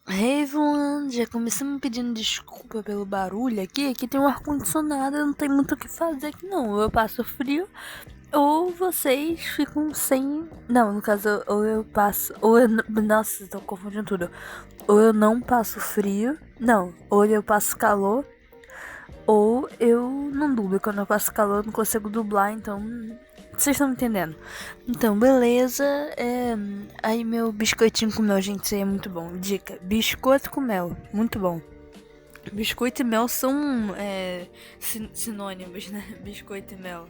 Hey everyone, já começamos pedindo desculpa pelo barulho aqui. Aqui tem um ar-condicionado, não tem muito o que fazer aqui não. Ou eu passo frio, ou vocês ficam sem. Não, no caso, ou eu passo. Ou eu. Nossa, tô confundindo tudo. Ou eu não passo frio, não. Ou eu passo calor, ou eu não dublo. Quando eu passo calor, eu não consigo dublar, então. Vocês estão me entendendo? Então, beleza. Aí, meu biscoitinho com mel, gente, isso aí é muito bom. Dica: biscoito com mel, muito bom. Biscoito e mel são sinônimos, né? Biscoito e mel.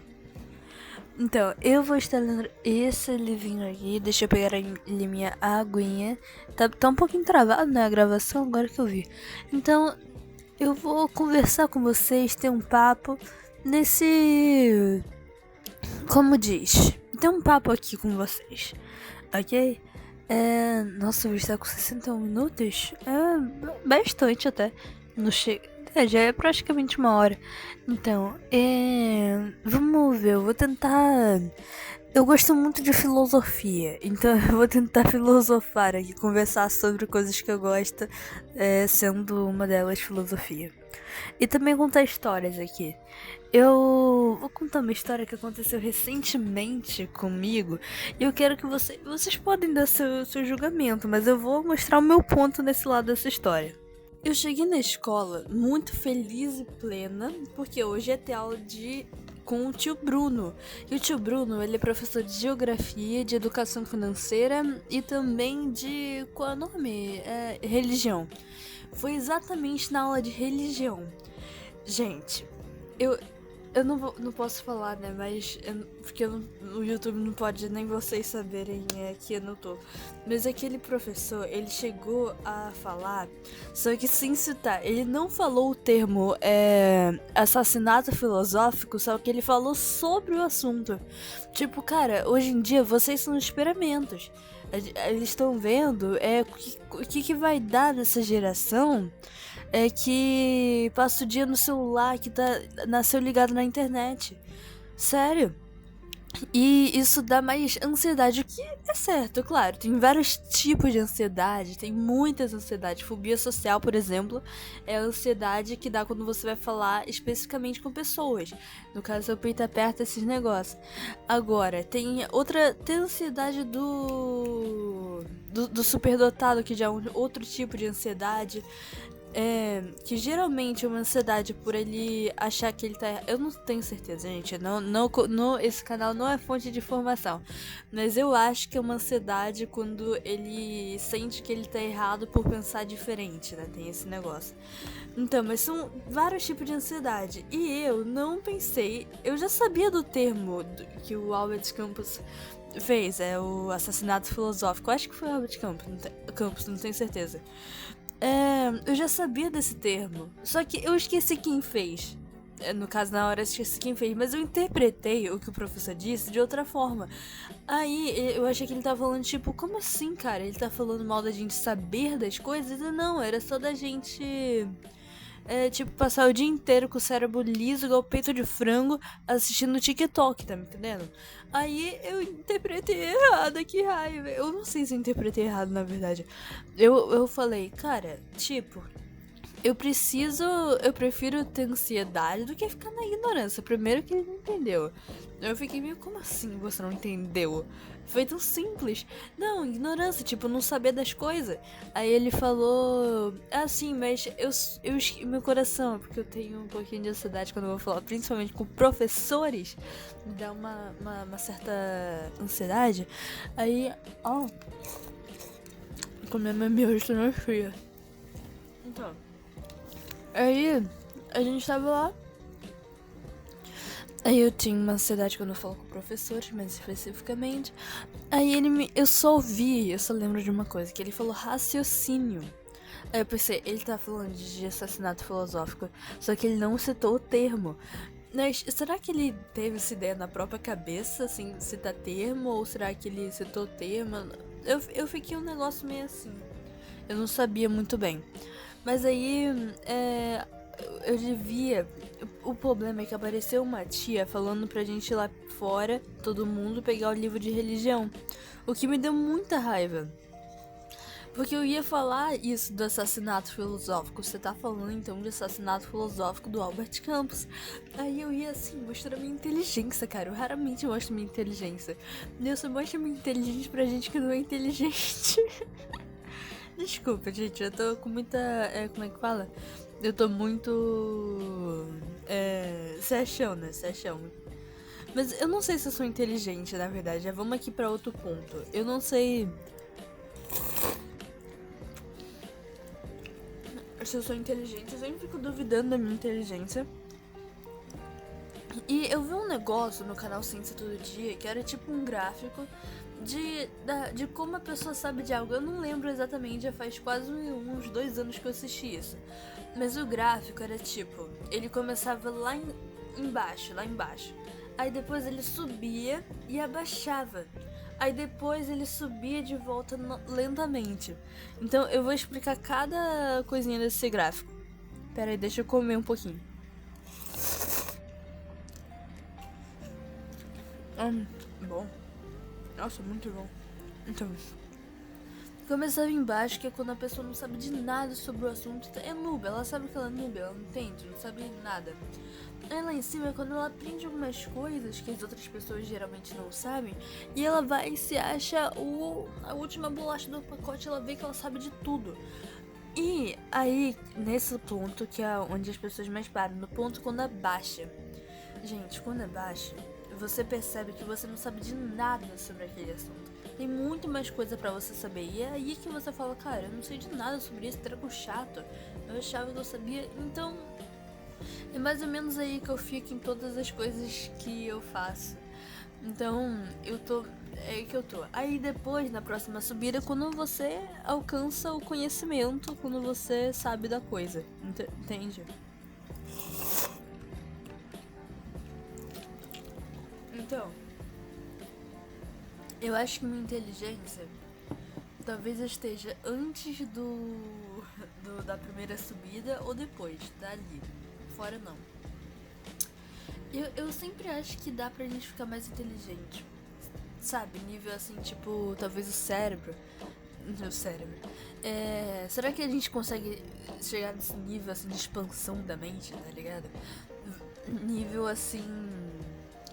Então, eu vou estar lendo esse livrinho aqui. Deixa eu pegar ali minha aguinha. Tá um pouquinho travado, né? A gravação, agora que eu vi. Então, eu vou conversar com vocês, ter um papo nesse. Como diz? Ter um papo aqui com vocês, ok? Nossa, o vídeo tá com 61 minutos? É bastante até. Não chega. Já é praticamente uma hora. Então, vamos ver, eu vou tentar. Eu gosto muito de filosofia, então eu vou tentar filosofar aqui, conversar sobre coisas que eu gosto, sendo uma delas filosofia. E também contar histórias aqui. Eu vou contar uma história que aconteceu recentemente comigo e eu quero que vocês podem dar seu julgamento, mas eu vou mostrar o meu ponto nesse lado dessa história. Eu cheguei na escola muito feliz e plena, porque hoje ia ter aula com o tio Bruno. E o tio Bruno, ele é professor de geografia, de educação financeira e também de, qual é o nome? Religião. Foi exatamente na aula de religião. Gente, eu, eu não posso falar, né? Mas. Porque o YouTube não pode nem vocês saberem que eu não tô. Mas aquele professor, ele chegou a falar. Só que sem citar, ele não falou o termo assassinato filosófico, só que ele falou sobre o assunto. Tipo, cara, hoje em dia vocês são experimentos. Eles estão vendo o que vai dar nessa geração que passa o dia no celular, que nasceu ligado na internet. Sério. E isso dá mais ansiedade, o que é certo, claro. Tem vários tipos de ansiedade, tem muitas ansiedades. Fobia social, por exemplo, é a ansiedade que dá quando você vai falar especificamente com pessoas. No caso, o peito aperta esses negócios. Agora, tem ansiedade do superdotado, que já é outro tipo de ansiedade. Que geralmente é uma ansiedade por ele achar que ele tá. Eu não tenho certeza, gente. Esse canal não é fonte de informação. Mas eu acho que é uma ansiedade quando ele sente que ele tá errado por pensar diferente, né? Tem esse negócio. Então, mas são vários tipos de ansiedade. E eu não pensei. Eu já sabia do termo que o Albert Campos fez, é o assassinato filosófico. Eu acho que foi o Albert Campos, não tenho certeza. Eu já sabia desse termo, só que eu esqueci quem fez. No caso, na hora eu esqueci quem fez, mas eu interpretei o que o professor disse de outra forma. Aí eu achei que ele tava falando, tipo, como assim, cara? Ele tá falando mal da gente saber das coisas? E não, era só da gente tipo, passar o dia inteiro com o cérebro liso, igual peito de frango, assistindo TikTok, tá me entendendo? Aí eu interpretei errado, que raiva. Eu não sei se eu interpretei errado, na verdade. Eu falei, cara, tipo, eu prefiro ter ansiedade do que ficar na ignorância. Primeiro que ele não entendeu. Eu fiquei meio, como assim você não entendeu? Foi tão simples. Não, ignorância, tipo, não saber das coisas. Aí ele falou, sim, mas meu coração, porque eu tenho um pouquinho de ansiedade quando eu vou falar, principalmente com professores, me dá uma certa ansiedade. Aí, comer meu miojo na fria. Então. Aí, a gente tava lá. Aí eu tinha uma ansiedade quando eu falo com professores, mais especificamente. Aí eu só lembro de uma coisa, que ele falou raciocínio. Aí eu pensei, ele tá falando de assassinato filosófico, só que ele não citou o termo. Mas será que ele teve essa ideia na própria cabeça, assim, citar termo, ou será que ele citou o termo? Eu fiquei um negócio meio assim. Eu não sabia muito bem. Mas aí, eu devia. O problema é que apareceu uma tia falando pra gente ir lá fora, todo mundo, pegar o livro de religião. O que me deu muita raiva. Porque eu ia falar isso do assassinato filosófico. Você tá falando então de assassinato filosófico do Albert Campos. Aí eu ia assim, mostrar minha inteligência, cara. Eu raramente mostro minha inteligência. Eu só mostro minha inteligência pra gente que não é inteligente. Desculpa, gente, eu tô com muita. Como é que fala? Eu tô muito. Se achando, se achando. Mas eu não sei se eu sou inteligente, na verdade. Já vamos aqui pra outro ponto. Eu não sei se eu sou inteligente, eu sempre fico duvidando da minha inteligência. E eu vi um negócio no canal Ciência Todo Dia que era tipo um gráfico de como a pessoa sabe de algo. Eu não lembro exatamente, já faz quase uns 2 anos que eu assisti isso. Mas o gráfico era tipo, ele começava embaixo, lá embaixo. Aí depois ele subia e abaixava. Aí depois ele subia de volta lentamente. Então eu vou explicar cada coisinha desse gráfico. Pera aí, deixa eu comer um pouquinho. Bom. Nossa, muito bom. Então, começava embaixo, que é quando a pessoa não sabe de nada sobre o assunto. É noob, ela sabe que ela é noob, ela não entende, não sabe nada. Aí lá em cima é quando ela aprende algumas coisas que as outras pessoas geralmente não sabem. E ela vai e se acha a última bolacha do pacote, ela vê que ela sabe de tudo. E aí, nesse ponto, que é onde as pessoas mais param, no ponto quando abaixa. Gente, quando abaixa, você percebe que você não sabe de nada sobre aquele assunto. Tem muito mais coisa pra você saber. E é aí que você fala, cara, eu não sei de nada sobre isso, treco chato. Eu achava que eu sabia. Então, é mais ou menos aí que eu fico em todas as coisas que eu faço. Então, eu tô. É aí que eu tô. Aí depois, na próxima subida, quando você alcança o conhecimento, quando você sabe da coisa. Entende? Então, eu acho que minha inteligência talvez eu esteja antes da primeira subida ou depois, dali. Fora não. Eu sempre acho que dá pra gente ficar mais inteligente. Sabe? Nível assim, tipo, talvez o cérebro. O cérebro. Será que a gente consegue chegar nesse nível assim de expansão da mente, tá ligado? Nível assim.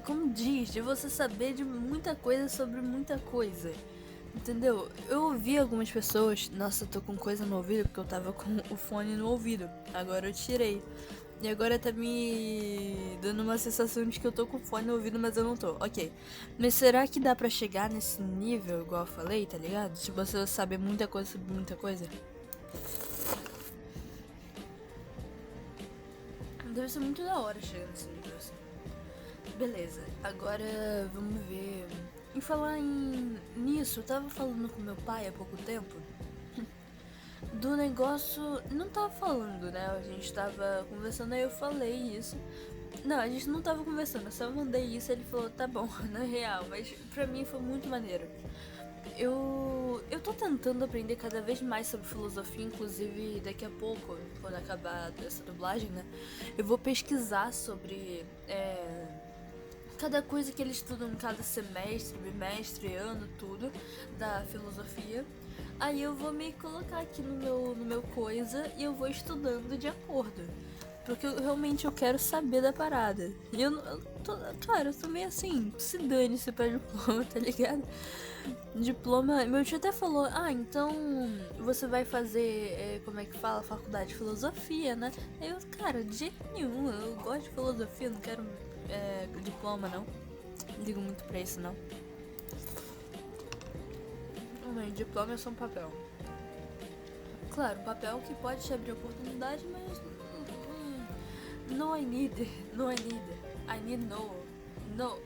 Como diz, de você saber de muita coisa sobre muita coisa. Entendeu? Eu ouvi algumas pessoas. Nossa, eu tô com coisa no ouvido porque eu tava com o fone no ouvido. Agora eu tirei. E agora tá me dando uma sensação de que eu tô com fone no ouvido, mas eu não tô. Ok. Mas será que dá pra chegar nesse nível, igual eu falei, tá ligado? Tipo, você saber muita coisa sobre muita coisa? Deve ser muito da hora chegar nesse nível assim. Beleza, agora vamos ver. Em falar nisso, eu tava falando com meu pai há pouco tempo do negócio. Não tava falando, né? A gente tava conversando, aí eu falei isso. Não, a gente não tava conversando, eu só mandei isso e ele falou, tá bom, na real, mas pra mim foi muito maneiro. Eu tô tentando aprender cada vez mais sobre filosofia, inclusive daqui a pouco, quando acabar essa dublagem, né? Eu vou pesquisar sobre cada coisa que eles estudam em cada semestre, bimestre, ano, tudo da filosofia. Aí eu vou me colocar aqui no meu coisa e eu vou estudando de acordo. Porque realmente eu quero saber da parada. E claro, eu tô meio assim, se dane se pra diploma, tá ligado? Diploma, meu tio até falou, então você vai fazer, como é que fala, faculdade de filosofia, né? Aí eu, cara, de jeito nenhum, eu gosto de filosofia, não quero diploma não. Não ligo muito pra isso não. Diploma é só um papel. Claro, um papel que pode te abrir oportunidade, mas no I need, no I need, I need no,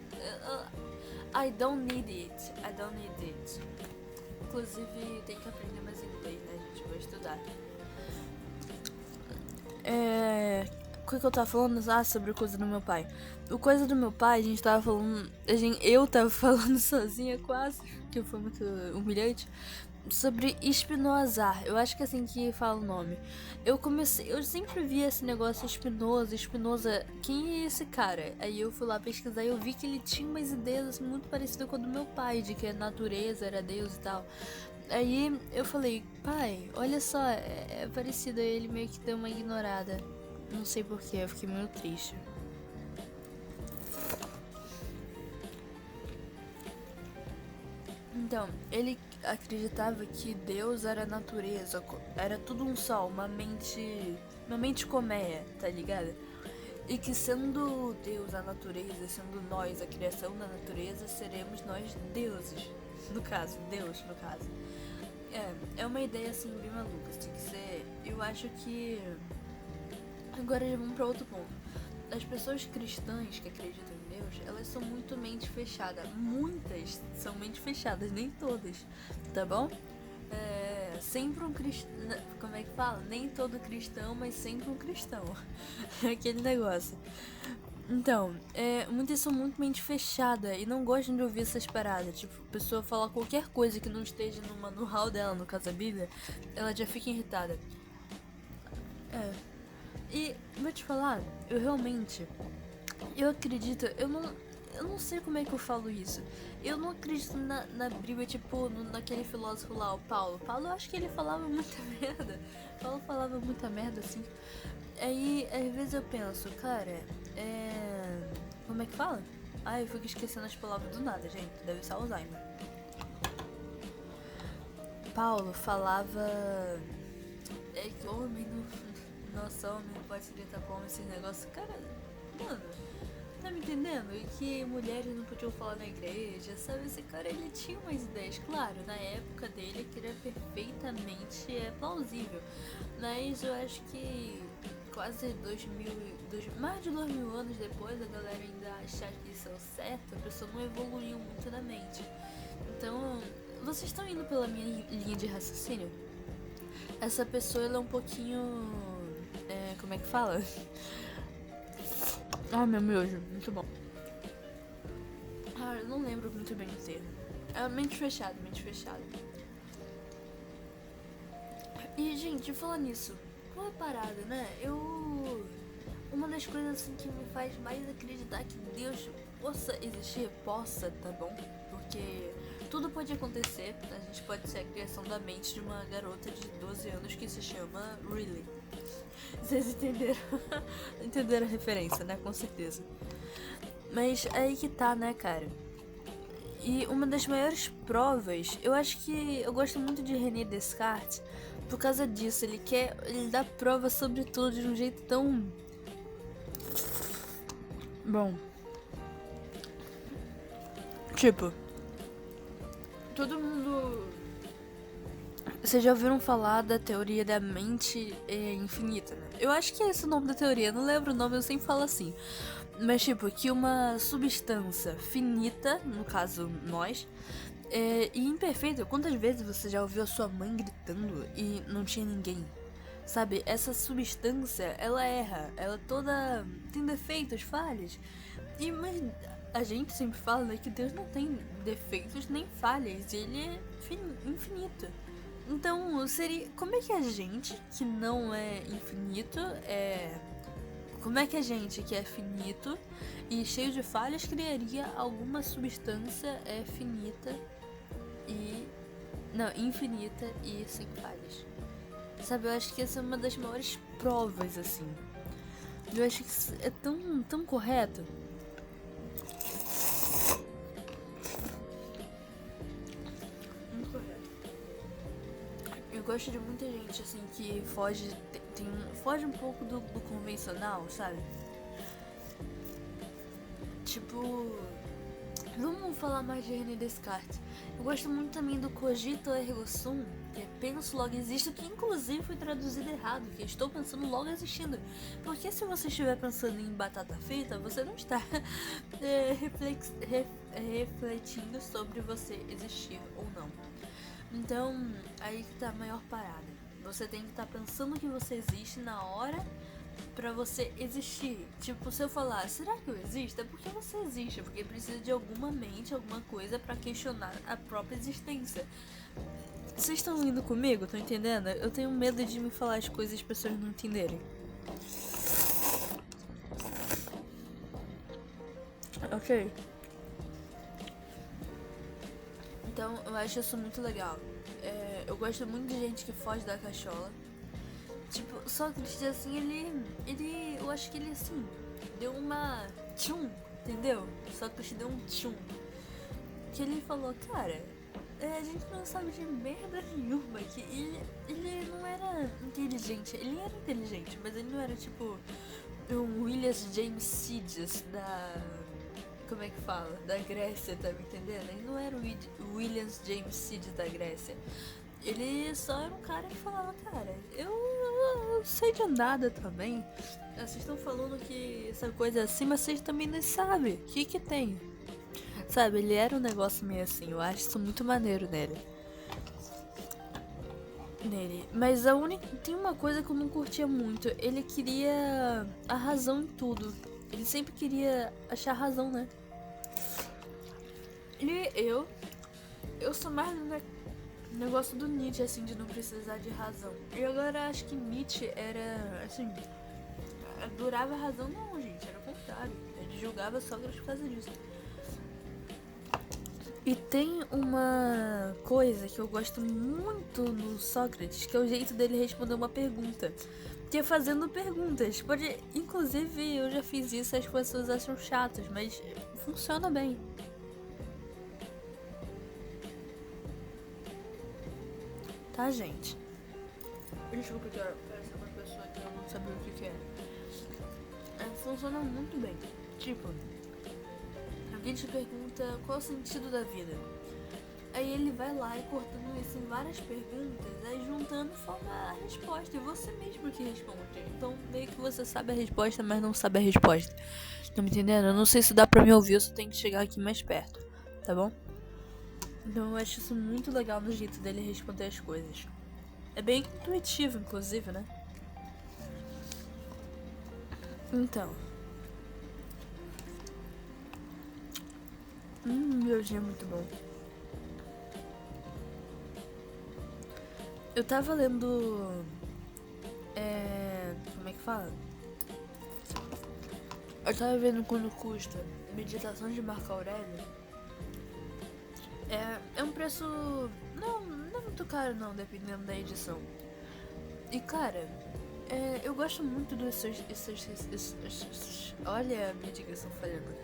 I don't need it, I don't need it. Inclusive tem que aprender mais inglês, né, gente? Vou estudar. O que eu tava falando? Sobre a coisa do meu pai. O coisa do meu pai, a gente tava falando. Eu tava falando sozinha quase, que foi muito humilhante. Sobre Spinoza. Eu acho que é assim que fala o nome. Eu sempre vi esse negócio Spinoza. Quem é esse cara? Aí eu fui lá pesquisar e eu vi que ele tinha umas ideias assim, muito parecidas com a do meu pai, de que a natureza era Deus e tal. Aí eu falei, pai, olha só, é parecido. Aí ele meio que deu uma ignorada. Não sei porquê, eu fiquei meio triste. Então, ele acreditava que Deus era a natureza, era tudo um só, uma mente colmeia, tá ligado? E que sendo Deus a natureza, sendo nós a criação da natureza, seremos nós deuses. No caso, Deus, no caso. É uma ideia assim bem maluca, tem que ser. Eu acho que. Agora já vamos pra outro ponto. As pessoas cristãs que acreditam em Deus, elas são muito mente fechada. Muitas são mente fechadas, nem todas, tá bom? Sempre um cristão. Como é que fala? Nem todo cristão, mas sempre um cristão. Aquele negócio. Então, muitas são muito mente fechada e não gostam de ouvir essas paradas. Tipo, a pessoa falar qualquer coisa que não esteja no manual dela, no caso da Bíblia, ela já fica irritada. E vou te falar, eu realmente. Eu acredito, eu não sei como é que eu falo isso. Eu não acredito na Bíblia, tipo, naquele filósofo lá, o Paulo. Paulo, eu acho que ele falava muita merda. Paulo falava muita merda, assim. Aí, às vezes eu penso, cara, como é que fala? Ai, eu fico esquecendo as palavras do nada, gente. Deve ser Alzheimer. Paulo falava. É que homem não. Nossa, homem não pode se gritar com homem, esses negócios. Cara, mano. Tá me entendendo? E que mulheres não podiam falar na igreja, sabe? Esse cara, ele tinha umas ideias, claro, na época dele, que era perfeitamente plausível. Mas eu acho que quase mais de 2000 anos depois, a galera ainda achar que isso é o certo, a pessoa não evoluiu muito na mente. Então, vocês estão indo pela minha linha de raciocínio? Essa pessoa, ela é um pouquinho... como é que fala? Ah, meu miojo, muito bom. Ah, eu não lembro muito bem o termo. Mente fechada, mente fechada. E, gente, falando nisso, qual é a parada, né? Uma das coisas assim que me faz mais acreditar que Deus possa existir, tá bom? Porque tudo pode acontecer, a gente pode ser a criação da mente de uma garota de 12 anos que se chama Riley. Vocês entenderam? Entenderam a referência, né? Com certeza. Mas é aí que tá, né, cara? E uma das maiores provas, eu acho que eu gosto muito de René Descartes por causa disso. Ele dá prova sobre tudo de um jeito tão bom. Tipo, todo mundo. Vocês já ouviram falar da teoria da mente infinita, né? Eu acho que é esse o nome da teoria, não lembro o nome, eu sempre falo assim. Mas tipo, que uma substância finita, no caso nós, e imperfeita. Quantas vezes você já ouviu a sua mãe gritando e não tinha ninguém? Sabe, essa substância, ela erra, ela toda tem defeitos, falhas. Mas a gente sempre fala, né, que Deus não tem defeitos nem falhas, ele é infinito. Então, como é que a gente, que não é infinito, como é que a gente, que é finito e cheio de falhas, criaria alguma substância finita e... Não, infinita e sem falhas? Sabe, eu acho que essa é uma das maiores provas, assim. Eu acho que isso é tão correto. Muito correto. Eu gosto de muita gente, assim, que foge um pouco do convencional, sabe? Tipo, vamos falar mais de René Descartes. Eu gosto muito também do cogito ergo sum, que é penso logo existo, que inclusive foi traduzido errado, que estou pensando logo existindo. Porque se você estiver pensando em batata frita, você não está refletindo sobre você existir ou não. Então, aí que tá a maior parada. Você tem que estar pensando que você existe na hora pra você existir. Tipo, se eu falar, será que eu existo? É porque você existe, porque precisa de alguma mente, alguma coisa pra questionar a própria existência. Vocês estão indo comigo? Estão entendendo? Eu tenho medo de me falar as coisas e as pessoas não entenderem. Ok. Então, eu acho isso muito legal. eu gosto muito de gente que foge da cachola. Tipo, Sócrates, assim, eu acho que ele, assim, deu uma tchum, entendeu? Sócrates deu um tchum. Que ele falou, cara, a gente não sabe de merda nenhuma. Que ele não era inteligente, ele era inteligente, mas ele não era, tipo, um William James Sidis da... Como é que fala? Da Grécia, tá me entendendo? Ele não era o William James Sidis da Grécia. Ele só era um cara que falava, cara, eu sei de nada também. Vocês estão falando que essa coisa é assim, mas vocês também não sabem. O que tem? Sabe, ele era um negócio meio assim. Eu acho isso muito maneiro nele. Mas tem uma coisa que eu não curtia muito. Ele queria a razão em tudo. Ele sempre queria achar razão, né? E eu sou mais no negócio do Nietzsche, assim, de não precisar de razão. E agora acho que Nietzsche era, assim, adorava a razão. Não, gente, era o contrário. Ele julgava Sócrates por causa disso. E tem uma coisa que eu gosto muito no Sócrates, que é o jeito dele responder uma pergunta. Que é fazendo perguntas. Inclusive, eu já fiz isso e as pessoas acham chatas, mas funciona bem. Tá, gente? Desculpa que eu parece uma pessoa que eu não sabia o que é. Funciona muito bem. Tipo, alguém te pergunta qual é o sentido da vida. Aí ele vai lá e cortando isso em várias perguntas, aí juntando forma a resposta. E você mesmo que responde. Então meio que você sabe a resposta, mas não sabe a resposta. Tá me entendendo? Eu não sei se dá pra me ouvir, eu só tenho que chegar aqui mais perto. Tá bom? Então eu acho isso muito legal no jeito dele responder as coisas. É bem intuitivo, inclusive, né? Então. Meu dia é muito bom. Eu tava lendo... Como é que fala? Eu tava vendo quando custa Meditação de Marco Aurélio. É um preço... Não é muito caro não, dependendo da edição. E cara, eu gosto muito desses... Olha a minha digressão falhando.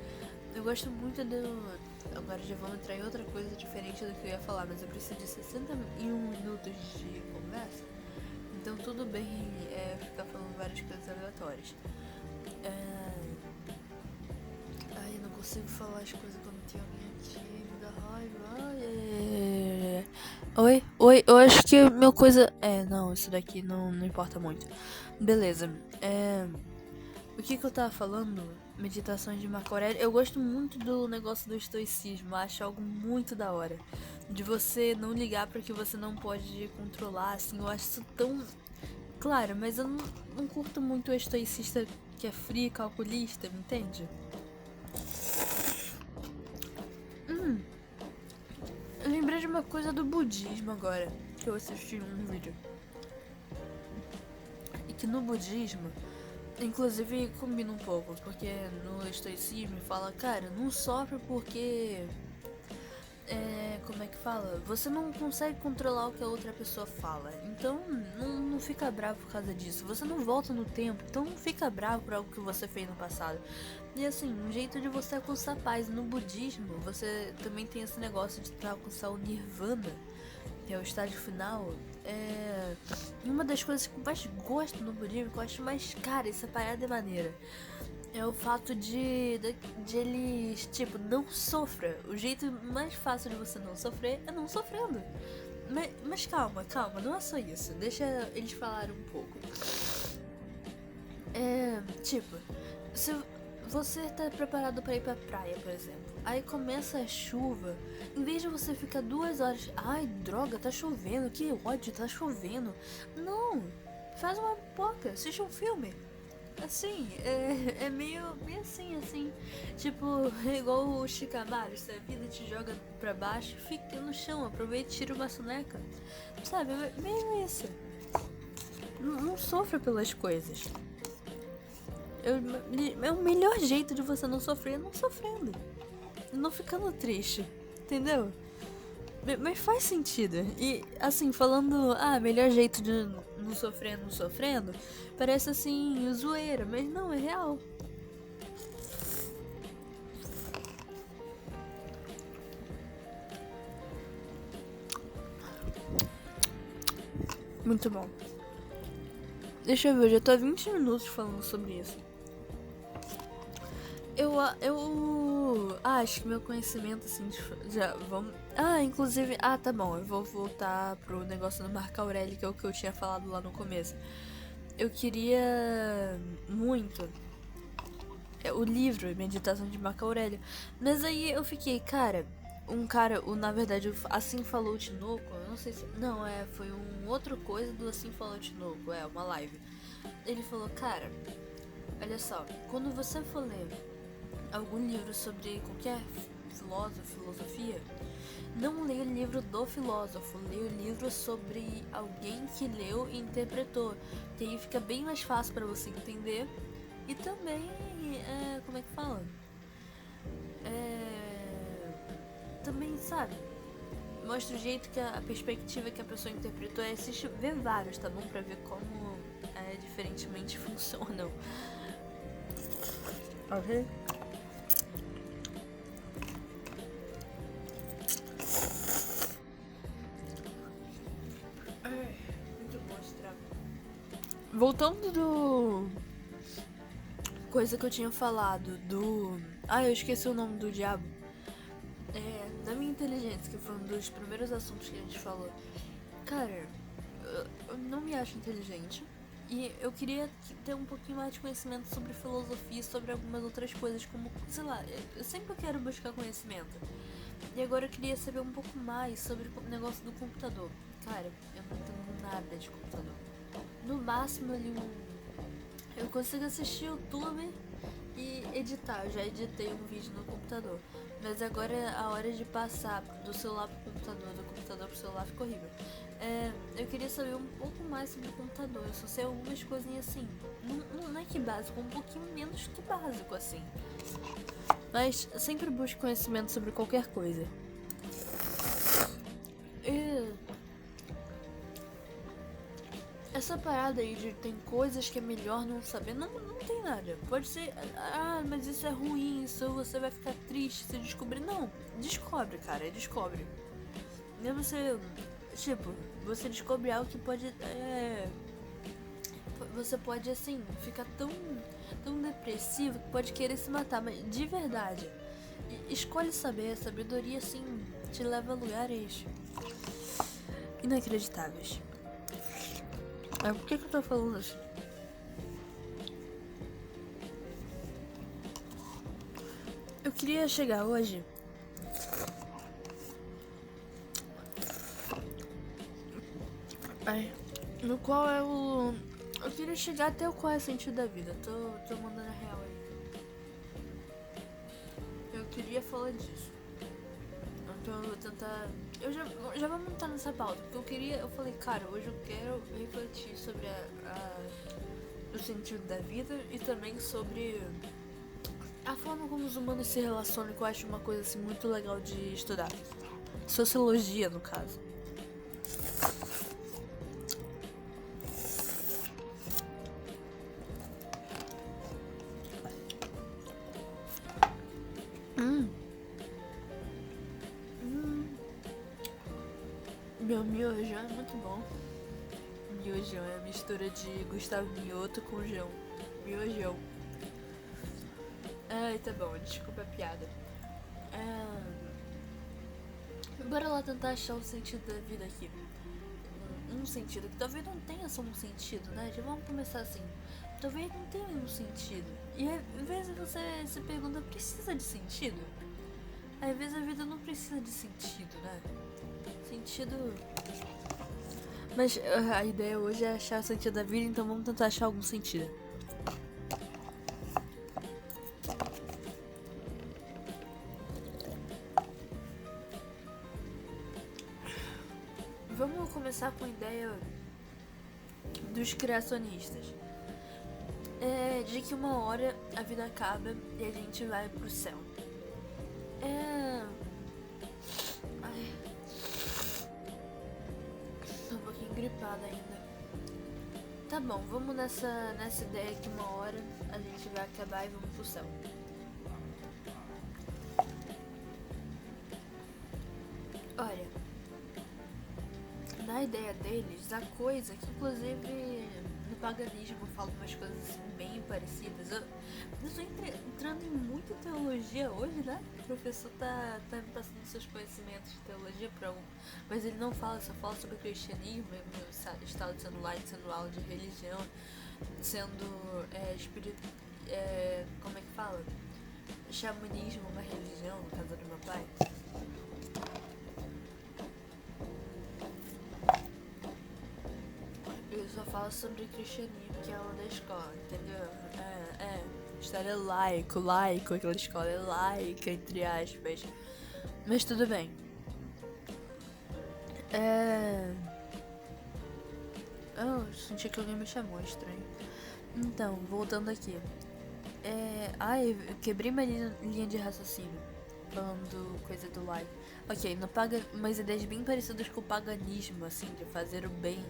Eu gosto muito do... Agora já vamos entrar em outra coisa diferente do que eu ia falar, mas eu preciso de 61 minutos de conversa. Então tudo bem ficar falando várias coisas aleatórias. Ai, eu não consigo falar as coisas quando tem alguém aqui, me dá raiva. Oi, eu acho que meu coisa... não, isso daqui não importa muito. Beleza, o que eu tava falando? Meditações de Marco Aurélio. Eu gosto muito do negócio do estoicismo. Acho algo muito da hora. De você não ligar para que você não pode controlar, assim. Eu acho isso tão... Claro, mas eu não curto muito o estoicista que é frio, calculista, me entende? Eu lembrei de uma coisa do budismo agora. Que eu assisti um vídeo. E que no budismo... Inclusive combina um pouco, porque no estoicismo fala, cara, não sofre porque... como é que fala? Você não consegue controlar o que a outra pessoa fala. Então não fica bravo por causa disso. Você não volta no tempo, então não fica bravo por algo que você fez no passado. E assim, um jeito de você alcançar paz. No budismo, você também tem esse negócio de alcançar o nirvana, que é o estágio final. E uma das coisas que eu mais gosto no budismo, que eu acho mais, cara, essa parada é maneira, é o fato de eles, tipo, não sofra. O jeito mais fácil de você não sofrer é não sofrendo. Mas calma, não é só isso. Deixa eles falarem um pouco. Tipo, se você tá preparado pra ir pra praia, por exemplo, aí começa a chuva, em vez de você ficar 2 horas, ai, droga, tá chovendo, que ódio, tá chovendo. Não, faz uma pipoca, assiste um filme. Assim, é meio assim. Tipo, é igual o Shikamaru, se a vida te joga pra baixo, fica no chão, aproveita e tira uma soneca. Sabe, é meio isso. Não sofra pelas coisas. É o melhor jeito de você não sofrer é não sofrendo. Não ficando triste. Entendeu? Mas faz sentido. E, assim, falando, melhor jeito de não sofrendo, parece assim, zoeira, mas não, é real. Muito bom. Deixa eu ver, eu já tô há 20 minutos falando sobre isso. Eu acho que meu conhecimento, assim, já vamos... inclusive... tá bom, eu vou voltar pro negócio do Marco Aurélio, que é o que eu tinha falado lá no começo. Eu queria muito o livro Meditação de Marco Aurélio, mas aí eu fiquei, na verdade, Assim Falou o Tinoco, eu não sei se... Não, foi outra coisa do Assim Falou o Tinoco, uma live. Ele falou, cara, olha só, quando você for ler algum livro sobre qualquer filosofia, não leia o livro do filósofo, leia o livro sobre alguém que leu e interpretou, que aí fica bem mais fácil para você entender. E também, como é que fala? Também, sabe, mostra o jeito que a perspectiva que a pessoa interpretou, assiste, ver vários, tá bom? Pra ver como diferentemente funcionam. Ok? Muito bom esse trago. Voltando do... Coisa que eu tinha falado do... eu esqueci o nome do diabo. Da minha inteligência, que foi um dos primeiros assuntos que a gente falou. Cara, eu não me acho inteligente. E eu queria ter um pouquinho mais de conhecimento sobre filosofia e sobre algumas outras coisas, como, sei lá, eu sempre quero buscar conhecimento. E agora eu queria saber um pouco mais sobre o negócio do computador. Cara, eu não entendo nada de computador. No máximo ali eu consigo assistir YouTube e editar. Eu já editei um vídeo no computador. Mas agora é a hora de passar do celular pro computador, do computador pro celular ficou horrível. Eu queria saber um pouco mais sobre o computador. Eu só sei algumas coisinhas assim. Não é que básico, um pouquinho menos que básico assim. Mas sempre busco conhecimento sobre qualquer coisa. Essa parada aí de tem coisas que é melhor não saber, não tem nada. Pode ser, mas isso é ruim, isso você vai ficar triste se descobrir. Não, descobre, cara, descobre. E você, você descobre algo que pode, você pode, assim, ficar tão depressivo que pode querer se matar, mas de verdade. Escolhe saber, a sabedoria, assim, te leva a lugares inacreditáveis. Por que eu tô falando assim? Eu queria chegar hoje no qual é o... Eu queria chegar até o qual é o sentido da vida. Tô mandando a real aí. Eu queria falar disso. Então eu vou tentar... já vou montar nessa pauta. Porque eu falei, cara, hoje eu quero refletir sobre o sentido da vida e também sobre a forma como os humanos se relacionam, que eu acho uma coisa assim muito legal de estudar. Sociologia, no caso. Meu miojão é muito bom. Miojão é a mistura de Gustavo Mioto com João. Miojão. Tá bom, desculpa a piada. Bora lá tentar achar o sentido da vida aqui. Um sentido, que talvez não tenha só um sentido, né? Já vamos começar assim. Talvez não tenha nenhum sentido. E às vezes você se pergunta, precisa de sentido? Às vezes a vida não precisa de sentido, né? Sentido... Mas a ideia hoje é achar o sentido da vida, então vamos tentar achar algum sentido. Vamos começar com a ideia dos criacionistas. De que uma hora a vida acaba e a gente vai pro céu. constipada ainda. Tá bom, vamos nessa ideia que uma hora a gente vai acabar e vamos pro céu. Olha, na ideia deles, a coisa que inclusive no paganismo fala umas coisas assim bem parecidas. Eu tô entrando em muita teologia hoje, né? O professor tá me passando seus conhecimentos de teologia pra um. Mas ele não fala, só fala sobre cristianismo, meu estado sendo light, sendo aula de religião, sendo como é que fala? Xamanismo, uma religião, no caso do meu pai. Eu só falo sobre cristianismo, que é aula da escola, entendeu? História laico, aquela escola é laica, entre aspas. Mas tudo bem. Eu senti que alguém me chamou, estranho. Então, voltando aqui. Eu quebrei minha linha de raciocínio. Falando coisa do laico. Ok, umas ideias bem parecidas com o paganismo, assim, de fazer o bem.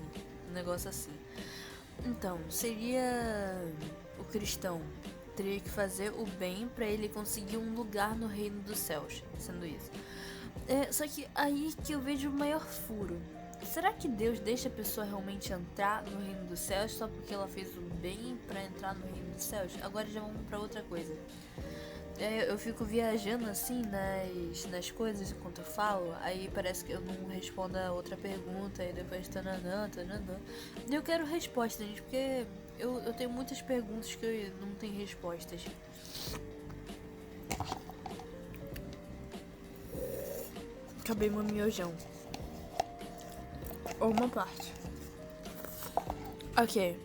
Um negócio assim. Então, seria o cristão teria que fazer o bem para ele conseguir um lugar no reino dos céus, sendo isso. Só que aí que eu vejo o maior furo. Será que Deus deixa a pessoa realmente entrar no reino dos céus só porque ela fez o bem para entrar no reino dos céus? Agora já vamos para outra coisa. Eu fico viajando assim nas coisas enquanto eu falo, aí parece que eu não respondo a outra pergunta, e depois tananã. E eu quero resposta, gente, porque eu tenho muitas perguntas que eu não tenho respostas. Acabei meu miojão. Ou uma parte. Ok.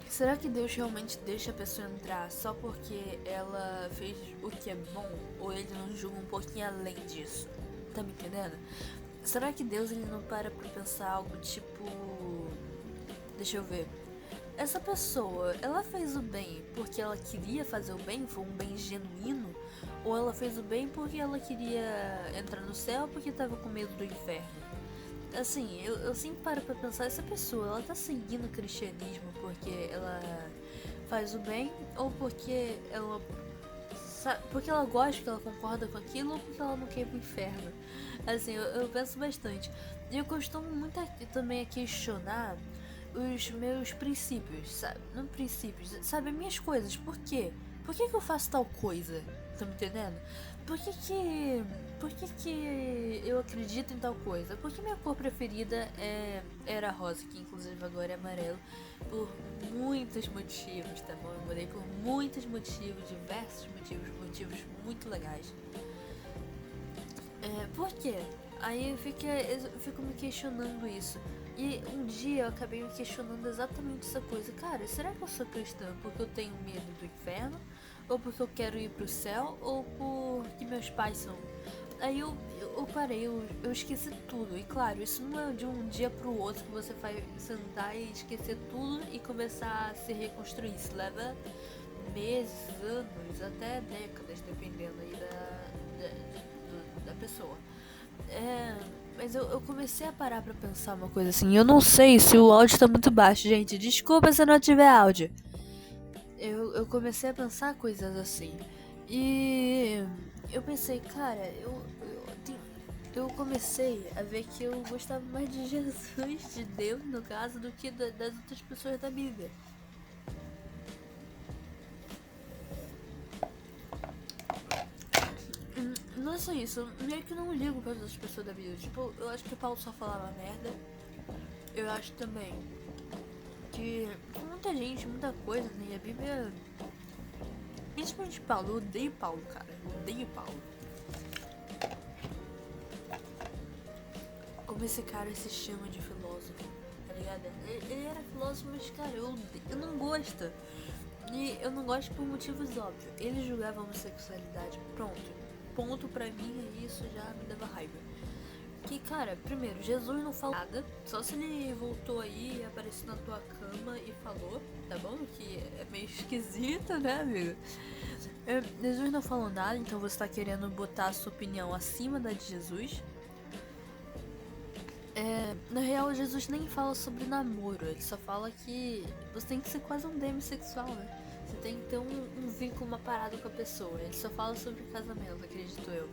Será que Deus realmente deixa a pessoa entrar só porque ela fez o que é bom? Ou ele não julga um pouquinho além disso? Tá me entendendo? Será que Deus ele não para pra pensar algo tipo... Deixa eu ver. Essa pessoa, ela fez o bem porque ela queria fazer o bem? Foi um bem genuíno? Ou ela fez o bem porque ela queria entrar no céu porque tava com medo do inferno? Assim, eu sempre paro pra pensar, essa pessoa, ela tá seguindo o cristianismo porque ela faz o bem ou porque ela gosta, porque ela concorda com aquilo ou porque ela não quer ir pro inferno? Assim, eu penso bastante. E eu costumo muito também a questionar os meus princípios, sabe? Não princípios, sabe? As minhas coisas. Por quê? Por que eu faço tal coisa? Tá me entendendo? Por que eu acredito em tal coisa? Porque minha cor preferida era rosa, que inclusive agora é amarelo, por muitos motivos, tá bom? Eu mudei por muitos motivos, diversos motivos muito legais. Por quê? Aí eu fico me questionando isso. E um dia eu acabei me questionando exatamente essa coisa. Cara, será que eu sou cristã porque eu tenho medo do inferno? Ou porque eu quero ir pro céu? Ou porque meus pais são? Aí eu parei, eu esqueci tudo. E claro, isso não é de um dia pro outro que você vai sentar e esquecer tudo e começar a se reconstruir. Isso leva meses, anos, até décadas, dependendo aí da pessoa. Mas eu comecei a parar pra pensar uma coisa assim. Eu não sei se o áudio tá muito baixo, gente. Desculpa se não tiver áudio. Eu comecei a pensar coisas assim. E eu pensei, cara, eu comecei a ver que eu gostava mais de Jesus, de Deus no caso, do que das outras pessoas da Bíblia. Não é só isso, eu meio que não ligo para as outras pessoas da Bíblia. Tipo, eu acho que o Paulo só falava merda. Eu acho também que muita gente, muita coisa, né? E a Bíblia. Principalmente Paulo, eu odeio Paulo, cara. Eu odeio Paulo. Como esse cara se chama de filósofo, tá ligado? Ele era filósofo, mas cara, eu não gosto. E eu não gosto por motivos óbvios. Ele julgava a homossexualidade, pronto. Ponto pra mim e isso já me dava raiva. Que, cara, primeiro, Jesus não falou nada. Só se ele voltou aí, apareceu na tua cama e falou, tá bom? Que é meio esquisito, né, amigo? Jesus não falou nada, então você tá querendo botar a sua opinião acima da de Jesus. Na real, Jesus nem fala sobre namoro, ele só fala que você tem que ser quase um demissexual, né? Você tem que ter um vínculo, uma parada com a pessoa. Ele só fala sobre casamento, acredito eu.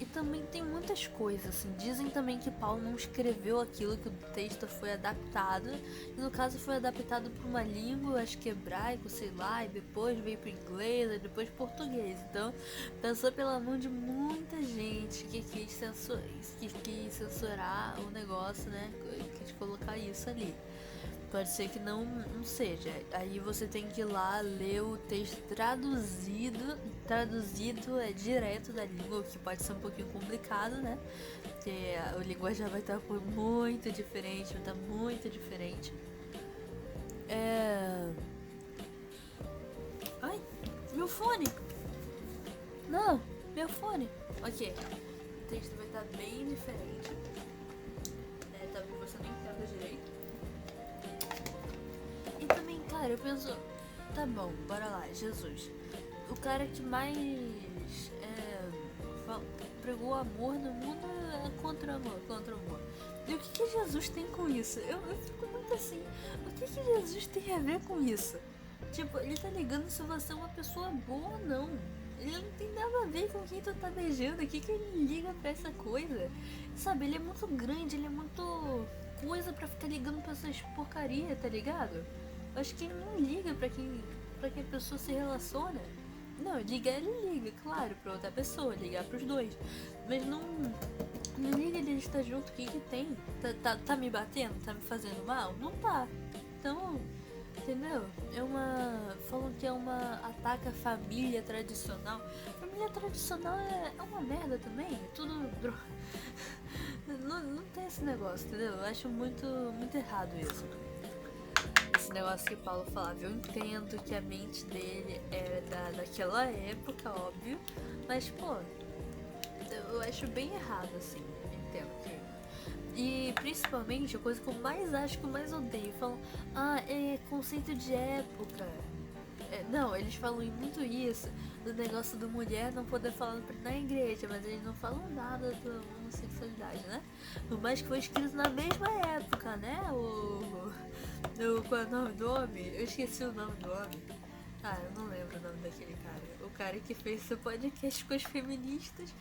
E também tem muitas coisas, assim. Dizem também que Paulo não escreveu aquilo, que o texto foi adaptado. E no caso foi adaptado para uma língua, acho que hebraico, sei lá, e depois veio para inglês, e depois português. Então, passou pela mão de muita gente que quis censurar o negócio, né? Quis colocar isso ali. Pode ser que não seja. Aí você tem que ir lá ler o texto traduzido. Traduzido é direto da língua, o que pode ser um pouquinho complicado, né? Porque a linguagem já vai estar muito diferente, vai estar muito diferente. Ai, meu fone! Não, meu fone! Ok, o texto vai estar bem diferente. Talvez você não entenda direito. E também, cara, eu penso, tá bom, bora lá, Jesus. O cara que mais pregou amor no mundo é contra o amor. E o que Jesus tem com isso? Eu fico muito assim, o que Jesus tem a ver com isso? Tipo, ele tá ligando se você é uma pessoa boa ou não. Ele não tem nada a ver com quem tu tá beijando. O que ele liga pra essa coisa? Sabe, ele é muito grande, ele é muito coisa pra ficar ligando pra essas porcaria, tá ligado? Acho que ele não liga pra quem a pessoa se relaciona. Não, ligar ele liga, claro, pra outra pessoa, ligar pros dois. Mas não liga de estar junto, o que tem? Tá me batendo? Tá me fazendo mal? Não tá. Então, entendeu? Falam que é uma ataca a família tradicional. Família tradicional é uma merda também. É tudo droga. Não tem esse negócio, entendeu? Eu acho muito errado isso. Esse negócio que Paulo falava, eu entendo que a mente dele era daquela época, óbvio, mas pô, eu acho bem errado assim, entendo que. E principalmente a coisa que eu mais acho, que eu mais odeio, falam, é conceito de época. Não, eles falam muito isso, do negócio da mulher não poder falar na igreja, mas eles não falam nada da homossexualidade, né? Por mais que foi escrito na mesma época, né? Qual é o nome do homem? Eu esqueci o nome do homem. Eu não lembro o nome daquele cara. O cara que fez o podcast com as feministas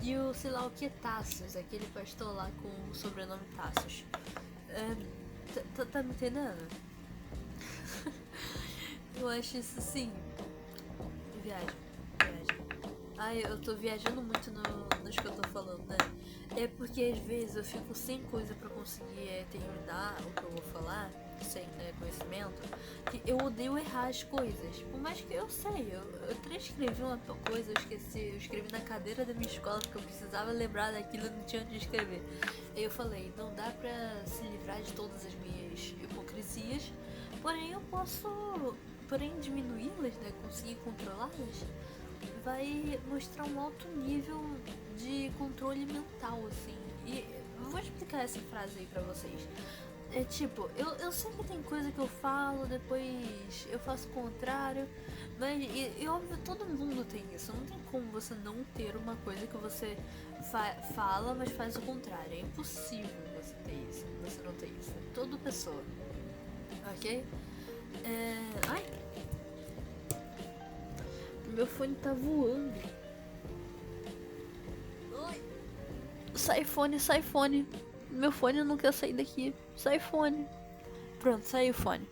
e o, sei lá o que, Tassos, aquele pastor lá com o sobrenome Tassos. Tá me entendendo? Eu acho isso assim. Viagem. Eu tô viajando muito nos que eu tô falando, né? É porque às vezes eu fico sem coisa pra conseguir terminar o que eu vou falar, sem conhecimento, que eu odeio errar as coisas. Por mais que eu sei, eu transcrevi uma coisa, eu esqueci, eu escrevi na cadeira da minha escola porque eu precisava lembrar daquilo e não tinha onde escrever. Aí eu falei, não dá pra se livrar de todas as minhas hipocrisias, porém eu posso. Porém, diminuí-las, né, conseguir controlá-las, vai mostrar um alto nível de controle mental, assim. E eu vou explicar essa frase aí pra vocês. É tipo, eu sei que tem coisa que eu falo, depois eu faço o contrário, mas e óbvio, todo mundo tem isso. Não tem como você não ter uma coisa que você fala, mas faz o contrário. É impossível você ter isso, você não ter isso. Toda pessoa. Ok? Ai! Meu fone tá voando. Ai. Sai fone. Meu fone não quer sair daqui. Sai fone. Pronto, saiu o fone.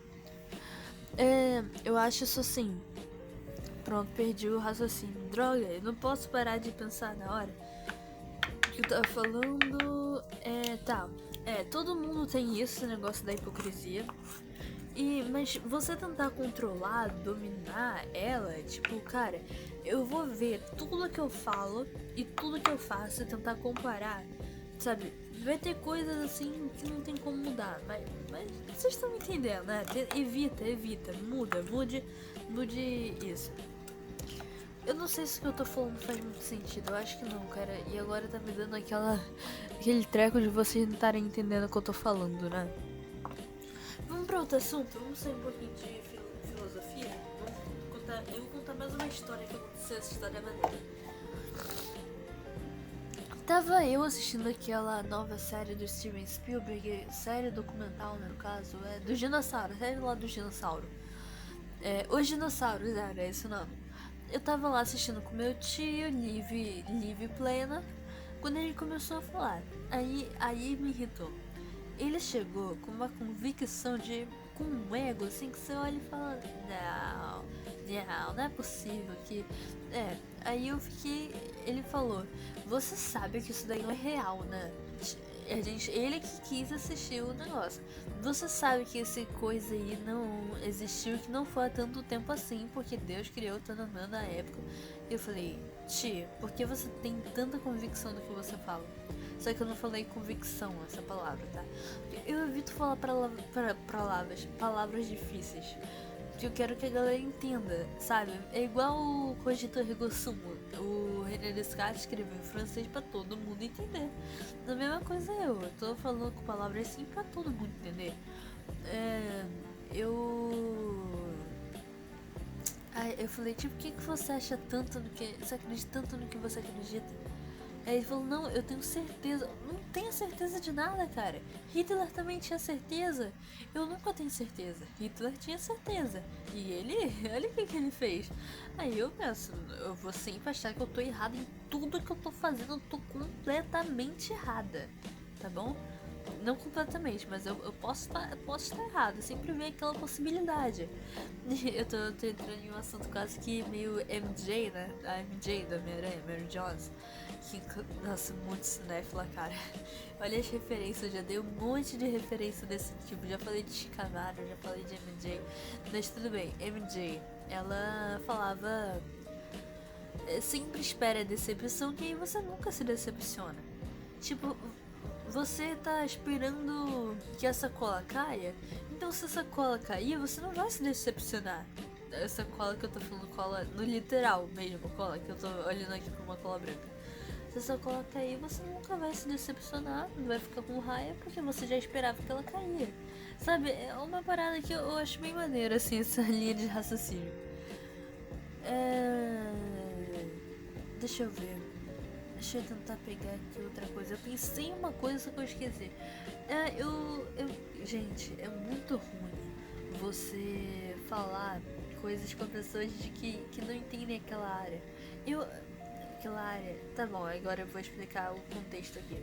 Eu acho isso assim. Pronto, perdi o raciocínio. Droga, eu não posso parar de pensar na hora. O que eu tava falando. Tá. Todo mundo tem isso, esse negócio da hipocrisia. Mas você tentar controlar, dominar ela, tipo, cara, eu vou ver tudo que eu falo e tudo que eu faço e tentar comparar, sabe? Vai ter coisas assim que não tem como mudar, mas vocês estão me entendendo, né? Evita, mude isso. Eu não sei se o que eu tô falando faz muito sentido, eu acho que não, cara. E agora tá me dando aquele treco de vocês não estarem entendendo o que eu tô falando, né? Vamos pra outro assunto? Vamos sair um pouquinho de filosofia? Eu vou contar mais uma história que aconteceu, essa história é maneira. tava eu assistindo aquela nova série do Steven Spielberg, série documental, no caso, do dinossauro, série lá do dinossauro. Os Dinossauros era esse o nome. Eu tava lá assistindo com meu tio, Live Plena, quando ele começou a falar. Aí me irritou. Ele chegou com uma convicção com um ego assim que você olha e fala, não é possível que. Aí eu fiquei. Ele falou, você sabe que isso daí não é real, né? Ele que quis assistir o negócio. Você sabe que esse coisa aí não existiu, que não foi há tanto tempo assim, porque Deus criou o Tananã na época. E eu falei, tia, por que você tem tanta convicção do que você fala? Só que eu não falei convicção, essa palavra, tá? Eu evito falar palavras difíceis. Que eu quero que a galera entenda, sabe? É igual o Cogito Ergo Sum. O René Descartes escreveu em francês pra todo mundo entender. A mesma coisa eu tô falando com palavras assim pra todo mundo entender. Eu falei, tipo, o que você acha tanto no que. Você acredita tanto no que você acredita? Aí ele falou, não, eu tenho certeza. Não tenho certeza de nada, cara. Hitler também tinha certeza. Eu nunca tenho certeza. Hitler tinha certeza. E ele, olha o que ele fez. Aí eu penso, eu vou sempre achar que eu tô errada em tudo que eu tô fazendo. Eu tô completamente errada. Tá bom? Não completamente, mas eu posso estar errado. Eu sempre vem aquela possibilidade. Eu tô entrando em um assunto quase que meio MJ, né? A MJ da Homem-Aranha, Mary Jones. Que, nossa, muito cinéfila, cara. Olha as referências, eu já dei um monte de referência desse tipo. Já falei de Chicanaro, já falei de MJ. Mas tudo bem, MJ, ela falava. Sempre espera a decepção, que aí você nunca se decepciona. Tipo, você tá esperando que essa cola caia, então se essa cola cair, você não vai se decepcionar. Essa cola que eu tô falando, cola no literal mesmo, cola que eu tô olhando aqui pra uma cola branca. Se essa cola cair, você nunca vai se decepcionar, não vai ficar com raiva, porque você já esperava que ela caía. Sabe, é uma parada que eu acho bem maneira, assim, essa linha de raciocínio. Deixa eu ver. Deixa eu tentar pegar aqui outra coisa. Eu pensei em uma coisa que eu esqueci. Gente, é muito ruim você falar coisas com pessoas que não entendem aquela área. Aquela área. Tá bom, agora eu vou explicar o contexto aqui.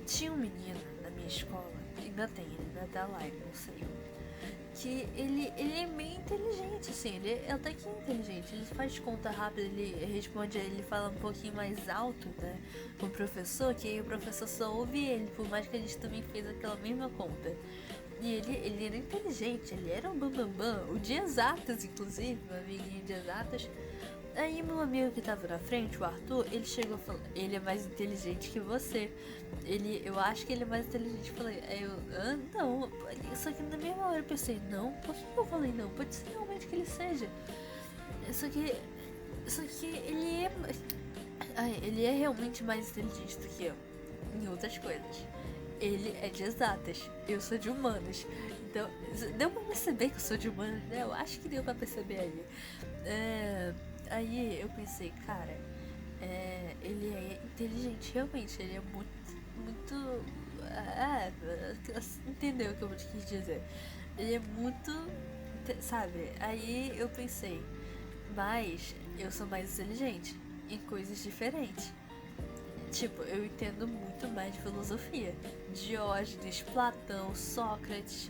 Tinha um menino na minha escola, ainda tem, ele ainda tá lá, ele não saiu. Que ele é meio inteligente, assim, ele é até que inteligente, ele faz conta rápida, ele responde, ele fala um pouquinho mais alto, né, com o professor, que aí o professor só ouve ele, por mais que a gente também fez aquela mesma conta. E ele era inteligente, ele era um bambambam, o de exatas, inclusive, meu amiguinho de exatas. Aí meu amigo que tava na frente, o Arthur, ele chegou e falou, ele é mais inteligente que você. Eu acho que ele é mais inteligente. Eu falei, não. Só que na mesma hora eu pensei, não, por que eu falei não? Pode ser realmente que ele seja. Só que ele é realmente mais inteligente do que eu, em outras coisas. Ele é de exatas, eu sou de humanas. Então, deu pra perceber que eu sou de humanas, né? Eu acho que deu pra perceber aí. Aí eu pensei, cara, ele é inteligente, realmente, ele é muito. Entendeu o que eu quis dizer? Ele é muito. Sabe? Aí eu pensei, mas eu sou mais inteligente em coisas diferentes. Tipo, eu entendo muito mais de filosofia. Diógenes, Platão, Sócrates,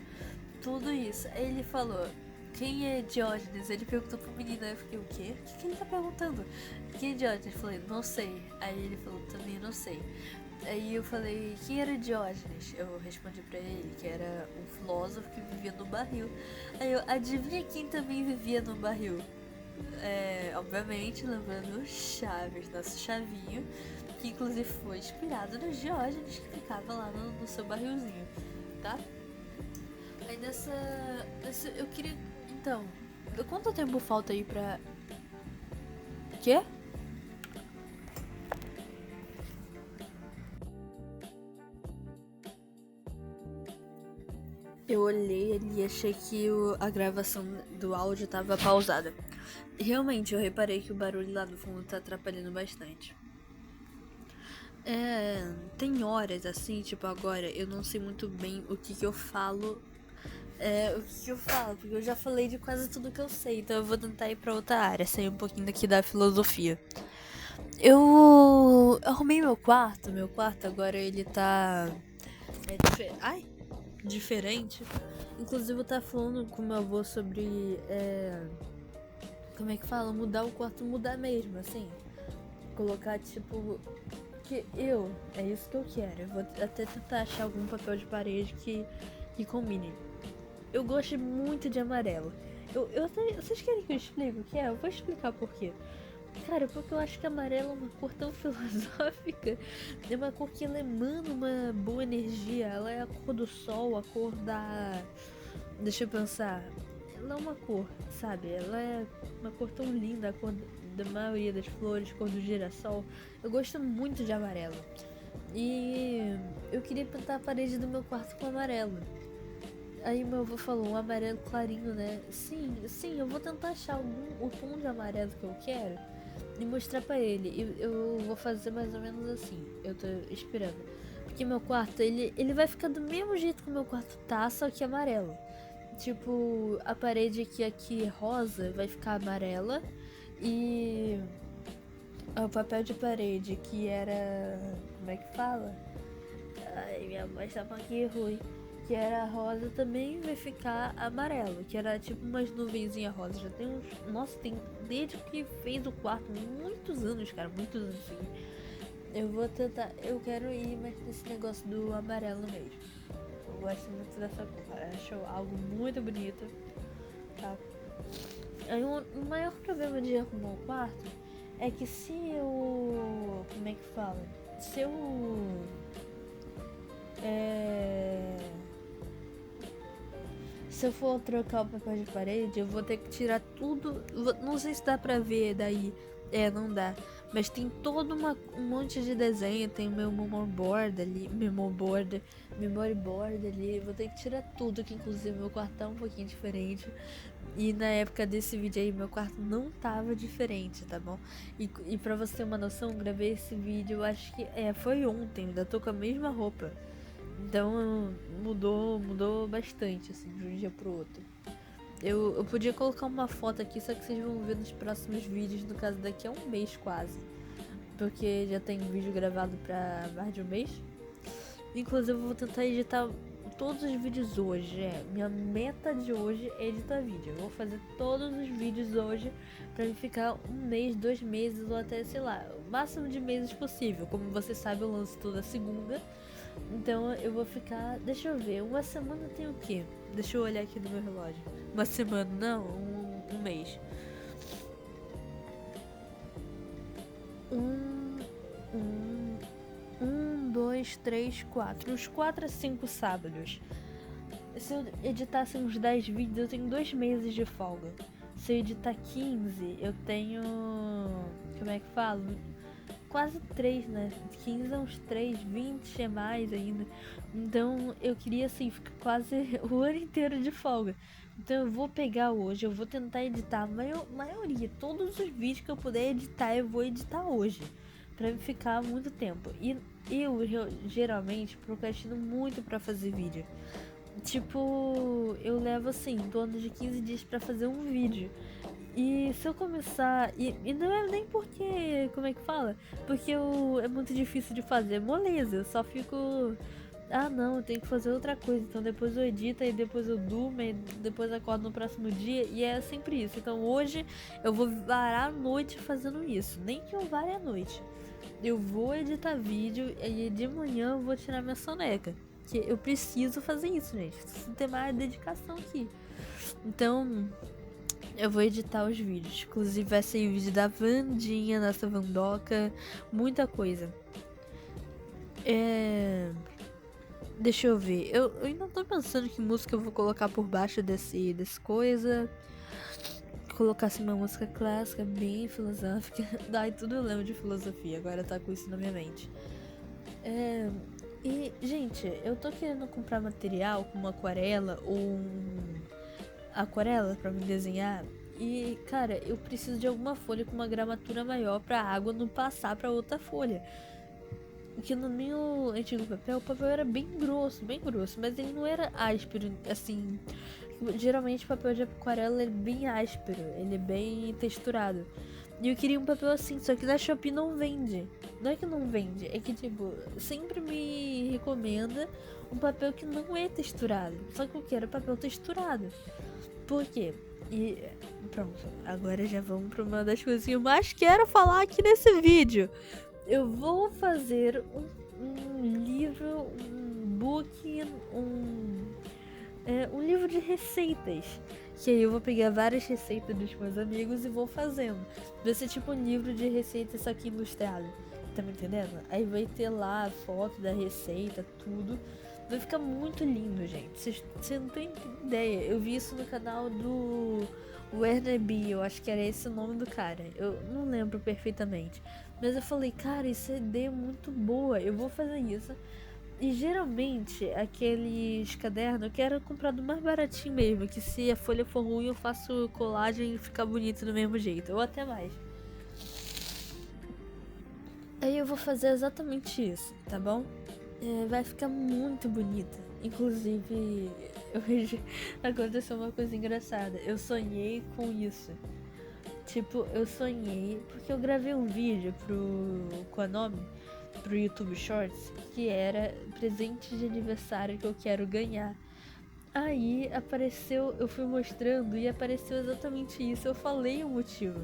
tudo isso. Aí ele falou, quem é Diógenes? Ele perguntou pro menino, aí eu fiquei, o quê? O que ele tá perguntando? Quem é Diógenes? Eu falei, não sei. Aí ele falou, também não sei. Aí eu falei, quem era Diógenes? Eu respondi pra ele que era um filósofo que vivia no barril. Aí eu, adivinha quem também vivia no barril? Obviamente, lembrando Chaves, nosso chavinho, que inclusive foi inspirado no Diógenes que ficava lá no seu barrilzinho, tá? Aí nessa eu queria. Então, quanto tempo falta aí pra. Quê? Eu olhei ali e achei que a gravação do áudio tava pausada. Realmente, eu reparei que o barulho lá no fundo tá atrapalhando bastante. Tem horas assim, tipo agora, eu não sei muito bem o que eu falo. Porque eu já falei de quase tudo que eu sei, então eu vou tentar ir pra outra área, sair um pouquinho daqui da filosofia. Eu arrumei meu quarto agora ele tá. Ai, diferente. Inclusive eu tava falando com meu avô sobre. Como é que fala? Mudar o quarto, mudar mesmo, assim. Colocar tipo. Que é isso que eu quero. Eu vou até tentar achar algum papel de parede que combine. Eu gosto muito de amarelo. Vocês querem que eu explique o que é? Eu vou explicar por quê. Cara, porque eu acho que amarelo é uma cor tão filosófica. É uma cor que ela emana uma boa energia. Ela é a cor do sol, a cor da. Deixa eu pensar. Ela é uma cor, sabe? Ela é uma cor tão linda, a cor da maioria das flores, cor do girassol. Eu gosto muito de amarelo. E eu queria pintar a parede do meu quarto com amarelo. Aí meu avô falou, um amarelo clarinho, né? Sim, eu vou tentar achar o tom de amarelo que eu quero e mostrar pra ele. E eu vou fazer mais ou menos assim. Eu tô esperando. Porque meu quarto, ele vai ficar do mesmo jeito que o meu quarto tá, só que amarelo. Tipo, a parede aqui rosa vai ficar amarela. E o papel de parede que era. Como é que fala? Ai, minha voz tá aqui ruim. Que era rosa também vai ficar amarelo. Que era tipo umas nuvenzinhas rosa. Já tem uns. Nossa, tem. Desde que fez o quarto, muitos anos, cara. Muitos anos assim. Eu vou tentar. Eu quero ir mais nesse negócio do amarelo mesmo. Eu gosto muito dessa cor, cara. Acho algo muito bonito. Tá? Aí o maior problema de arrumar o quarto é que se eu. Como é que fala? Se eu. É. Se eu for trocar o papel de parede, eu vou ter que tirar tudo. Não sei se dá pra ver daí. Não dá. Mas tem todo um monte de desenho. Tem o meu memory board ali. Memory board ali. Vou ter que tirar tudo, que inclusive meu quarto tá um pouquinho diferente. E na época desse vídeo aí, meu quarto não tava diferente, tá bom? E pra você ter uma noção, gravei esse vídeo, eu acho que foi ontem, ainda tô com a mesma roupa. Então mudou bastante, assim, de um dia pro outro. Eu podia colocar uma foto aqui, só que vocês vão ver nos próximos vídeos, no caso daqui a um mês quase. Porque já tem vídeo gravado pra mais de um mês. Inclusive eu vou tentar editar todos os vídeos hoje. Minha meta de hoje é editar vídeo. Eu vou fazer todos os vídeos hoje pra ele ficar um mês, 2 meses ou até, sei lá, o máximo de meses possível. Como você sabe, eu lanço toda segunda. Então eu vou ficar. Deixa eu ver, uma semana tem o quê? Deixa eu olhar aqui no meu relógio. Uma semana, não, um mês. Dois, três, quatro. Uns 4 a 5 sábados. Se eu editasse uns 10 vídeos, eu tenho 2 meses de folga. Se eu editar 15, eu tenho. Como é que falo? Quase 3, né? 15 é uns 3, 20 é mais ainda. Então eu queria assim, ficar quase o ano inteiro de folga. Então eu vou pegar hoje, eu vou tentar editar a maioria, todos os vídeos que eu puder editar, eu vou editar hoje. Pra ficar muito tempo. E eu geralmente procrastino muito pra fazer vídeo. Tipo, eu levo assim, em torno de 15 dias pra fazer um vídeo. E se eu começar. E não é nem porque. Como é que fala? Porque é muito difícil de fazer. Moleza, eu só fico. Ah não, eu tenho que fazer outra coisa. Então depois eu edito e depois eu durmo e depois acordo no próximo dia. E é sempre isso. Então hoje eu vou varar a noite fazendo isso. Nem que eu vare a noite. Eu vou editar vídeo e de manhã eu vou tirar minha soneca. Que eu preciso fazer isso, gente. Preciso ter mais dedicação aqui. Então, eu vou editar os vídeos. Inclusive vai sair o vídeo da Vandinha, nossa Vandoca. Muita coisa. Deixa eu ver. Eu ainda tô pensando que música eu vou colocar por baixo desse coisa. Colocar assim uma música clássica, bem filosófica. Daí tudo eu lembro de filosofia. Agora tá com isso na minha mente. E, gente, eu tô querendo comprar material como aquarela ou aquarela pra me desenhar. E, cara, eu preciso de alguma folha com uma gramatura maior pra água não passar pra outra folha. que no meu antigo papel, o papel era bem grosso, mas ele não era áspero, assim. Geralmente o papel de aquarela é bem áspero, ele é bem texturado. E eu queria um papel assim, só que na Shopee não vende. Não é que não vende, é que tipo, sempre me recomenda um papel que não é texturado. Só que eu quero papel texturado. Por quê? E pronto, agora já vamos para uma das coisas que eu mais quero falar aqui nesse vídeo. Eu vou fazer um livro, um book, um livro de receitas. Que aí eu vou pegar várias receitas dos meus amigos e vou fazendo. Vai ser tipo um livro de receitas, só que ilustrado. Tá me entendendo? Aí vai ter lá a foto da receita, tudo. Vai ficar muito lindo, gente. Você não tem ideia. Eu vi isso no canal do Werner B. Eu acho que era esse o nome do cara. Eu não lembro perfeitamente. Mas eu falei, cara, isso é ideia muito boa. Eu vou fazer isso. E geralmente, aqueles cadernos eu quero comprar do mais baratinho mesmo. Que se a folha for ruim, eu faço colagem e fica bonito do mesmo jeito. Ou até mais. Aí eu vou fazer exatamente isso, tá bom? Vai ficar muito bonita. Inclusive, hoje aconteceu uma coisa engraçada. Eu sonhei com isso. Tipo, eu sonhei porque eu gravei um vídeo com a nome pro YouTube Shorts que era presente de aniversário que eu quero ganhar. Aí apareceu, eu fui mostrando e apareceu exatamente isso. Eu falei o motivo.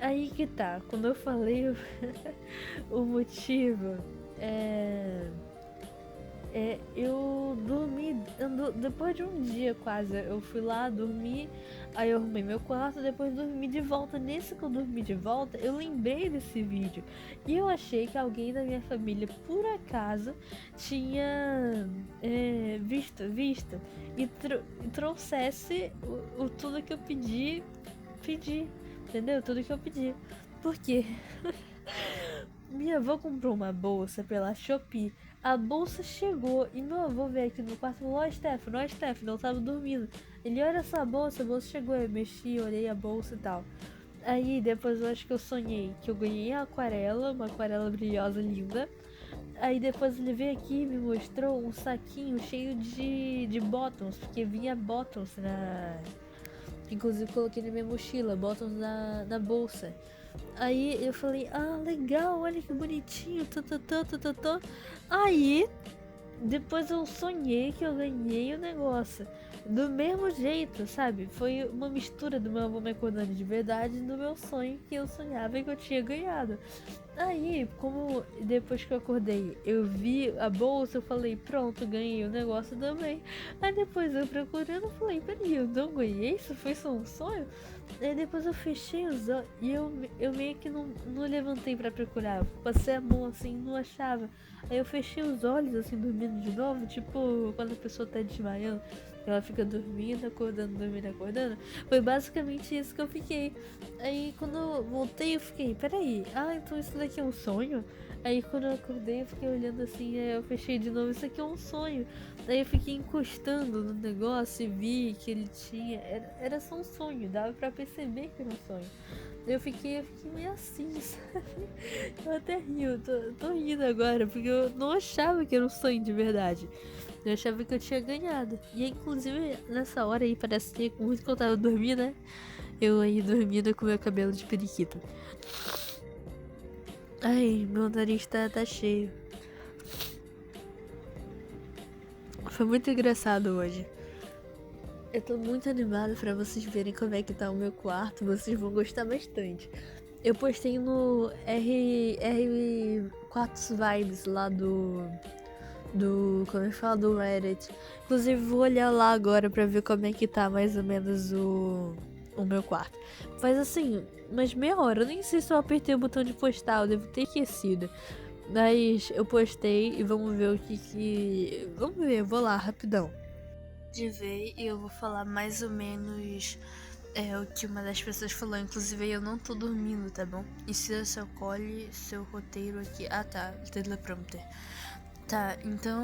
Aí que tá, quando eu falei o motivo, eu dormi, depois de um dia quase, eu fui lá dormir, aí eu arrumei meu quarto, depois dormi de volta. Nesse que eu dormi de volta, eu lembrei desse vídeo e eu achei que alguém da minha família, por acaso, tinha visto e trouxesse tudo que eu pedi, entendeu? Tudo que eu pedi. Por quê? Minha avó comprou uma bolsa pela Shopee. A bolsa chegou e meu avô veio aqui no quarto e falou: Ó, Stefano, eu tava dormindo. Ele, olha essa bolsa, a bolsa chegou. Eu mexi, olhei a bolsa e tal. Aí depois eu acho que eu sonhei que eu ganhei a aquarela, uma aquarela brilhosa, linda. Aí depois ele veio aqui e me mostrou um saquinho cheio de bottoms, porque vinha bottoms na. Inclusive coloquei na minha mochila, bottoms na bolsa. Aí eu falei, ah, legal, olha que bonitinho, tá. Aí, depois eu sonhei que eu ganhei o negócio. Do mesmo jeito, sabe? Foi uma mistura do meu avô me acordando de verdade e do meu sonho que eu sonhava que eu tinha ganhado. Aí, como depois que eu acordei, eu vi a bolsa, eu falei, pronto, ganhei o negócio também. Aí depois eu procurando, eu falei, peraí, eu não ganhei? Isso foi só um sonho? Aí depois eu fechei os olhos e eu meio que não levantei pra procurar. Eu passei a mão assim, não achava. Aí eu fechei os olhos assim, dormindo de novo, tipo quando a pessoa tá desmaiando. Ela fica dormindo, acordando, dormindo, acordando. Foi basicamente isso que eu fiquei. Aí quando eu voltei, eu fiquei, peraí, então isso daqui é um sonho? Aí quando eu acordei, eu fiquei olhando assim, aí eu fechei de novo, isso aqui é um sonho. Aí eu fiquei encostando no negócio e vi que ele tinha. Era só um sonho, dava pra perceber que era um sonho. Eu fiquei meio assim, sabe? Eu até rio, tô rindo agora, porque eu não achava que era um sonho de verdade. Eu achava que eu tinha ganhado. E aí, inclusive, nessa hora aí, parece que muito que eu tava dormindo, né? Eu aí dormindo com meu cabelo de periquito. Ai, meu nariz tá cheio. Foi muito engraçado hoje. Eu tô muito animada pra vocês verem como é que tá o meu quarto. Vocês vão gostar bastante. Eu postei no R4 Vibes lá como é que fala, do Reddit. Inclusive vou olhar lá agora pra ver como é que tá mais ou menos o meu quarto. Faz assim, umas meia hora. Eu nem sei se eu apertei o botão de postar, eu devo ter esquecido. Mas eu postei e vamos ver o que. Vamos ver, eu vou lá rapidão. De ver e eu vou falar mais ou menos o que uma das pessoas falou. Inclusive eu não tô dormindo, tá bom? Insira seu cole, seu roteiro aqui. Ah tá, teleprompter. Tá, então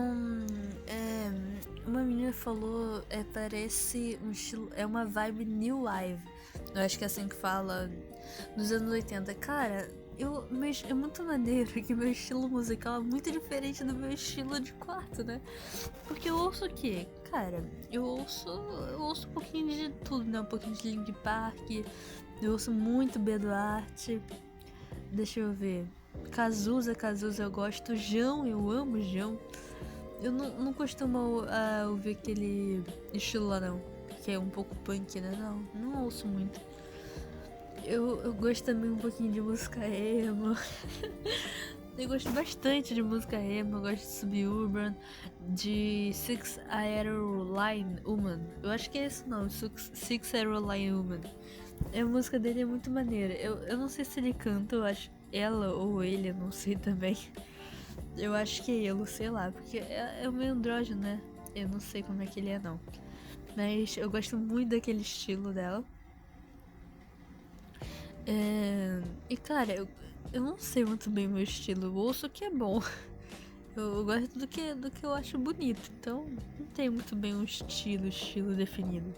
uma menina falou, parece um estilo, é uma vibe new live. Eu acho que é assim que fala, nos anos 80. Cara, Mas é muito maneiro que meu estilo musical é muito diferente do meu estilo de quarto, né? Porque eu ouço o quê? Cara, eu ouço um pouquinho de tudo, né? Um pouquinho de Linkin Park, eu ouço muito B Duarte, deixa eu ver. Cazuza eu gosto. Jão, eu amo Jão. Eu não costumo ouvir aquele estilo lá não, que é um pouco punk, né? Não ouço muito. Eu gosto também um pouquinho de música emo. Eu gosto bastante de música emo, eu gosto de Suburban, de Six Aeroline Woman. Eu acho que é esse não, Six Aeroline Woman. A música dele é muito maneira. Eu não sei se ele canta, eu acho ela ou ele, eu não sei também. Eu acho que é ele, sei lá, porque é o meio andrógeno, né? Eu não sei como é que ele é não. Mas eu gosto muito daquele estilo dela. E cara, eu não sei muito bem o meu estilo. Eu ouço o que é bom. Eu gosto do que eu acho bonito. Então não tem muito bem um estilo definido.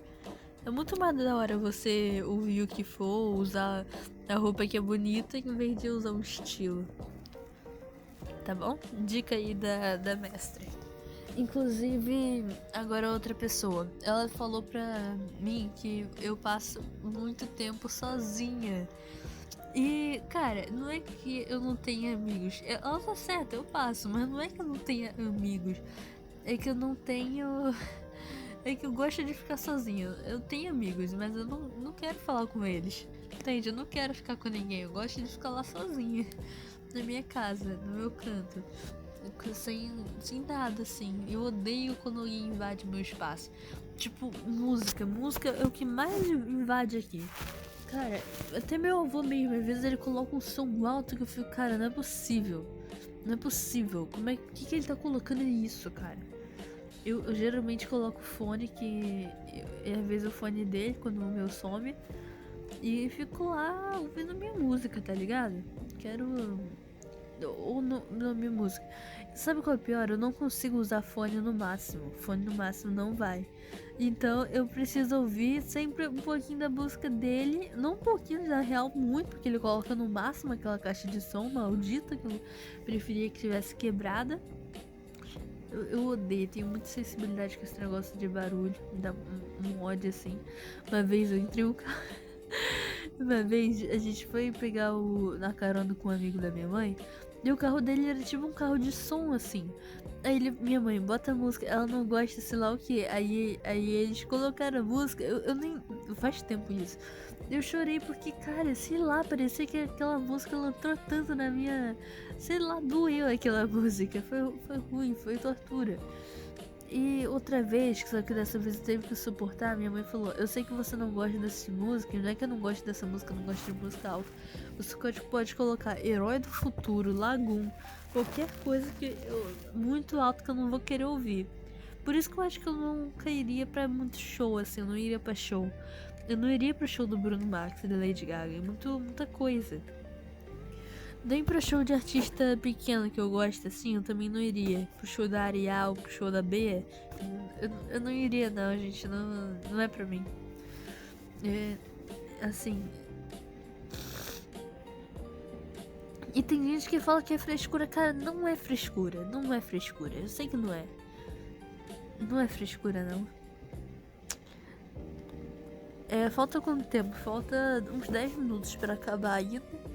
É muito mais da hora você ouvir o que for, usar a roupa que é bonita em vez de usar um estilo. Tá bom? Dica aí da mestre. Inclusive, agora outra pessoa. Ela falou pra mim que eu passo muito tempo sozinha. E, cara, não é que eu não tenha amigos. Ela tá certa, eu passo, mas não é que eu não tenha amigos. É que eu não tenho. É que eu gosto de ficar sozinho. Eu tenho amigos, mas eu não quero falar com eles. Entende? Eu não quero ficar com ninguém. Eu gosto de ficar lá sozinha. Na minha casa, no meu canto. Sem nada, assim. Eu odeio quando alguém invade meu espaço. Tipo, música. Música é o que mais invade aqui. Cara, até meu avô mesmo, às vezes ele coloca um som alto que eu fico, cara, não é possível. Não é possível. Que ele tá colocando nisso, cara? Eu geralmente coloco o fone, que é às vezes o fone dele, quando o meu some. E fico lá ouvindo minha música, tá ligado? Quero. Ou na minha música. Sabe qual é o pior? Eu não consigo usar fone no máximo. Fone no máximo não vai. Então eu preciso ouvir sempre um pouquinho da música dele. Não um pouquinho, na real, muito, porque ele coloca no máximo aquela caixa de som maldita que eu preferia que tivesse quebrada. Eu odeio, tenho muita sensibilidade com esse negócio de barulho. Me dá um ódio assim. Uma vez eu entrei um carro. Uma vez a gente foi pegar na carona com um amigo da minha mãe. E o carro dele era tipo um carro de som, assim. Aí minha mãe, bota a música, ela não gosta, sei lá o que. Aí eles colocaram a música, eu nem. Faz tempo isso. Eu chorei porque, cara, sei lá, parecia que aquela música ela entrou tanto na minha. Sei lá, doeu aquela música. Foi ruim, foi tortura. E outra vez, só que dessa vez eu teve que suportar, minha mãe falou: Eu sei que você não gosta dessa música, não é que eu não gosto dessa música, eu não gosto de música alta. Você pode colocar Herói do Futuro, Lagoon, qualquer coisa muito alto que eu não vou querer ouvir. Por isso que eu acho que eu nunca iria pra muito show, assim, eu não iria pra show. Eu não iria pro show do Bruno Mars e da Lady Gaga, é muita coisa. Nem pro show de artista pequeno que eu gosto, assim, eu também não iria. Pro show da Ariel, pro show da Bea, eu não iria não, gente, não é pra mim. É, assim... E tem gente que fala que é frescura, cara, não é frescura, não é frescura, eu sei que não é. Não é frescura, não. Falta quanto tempo? Falta uns 10 minutos pra acabar ainda.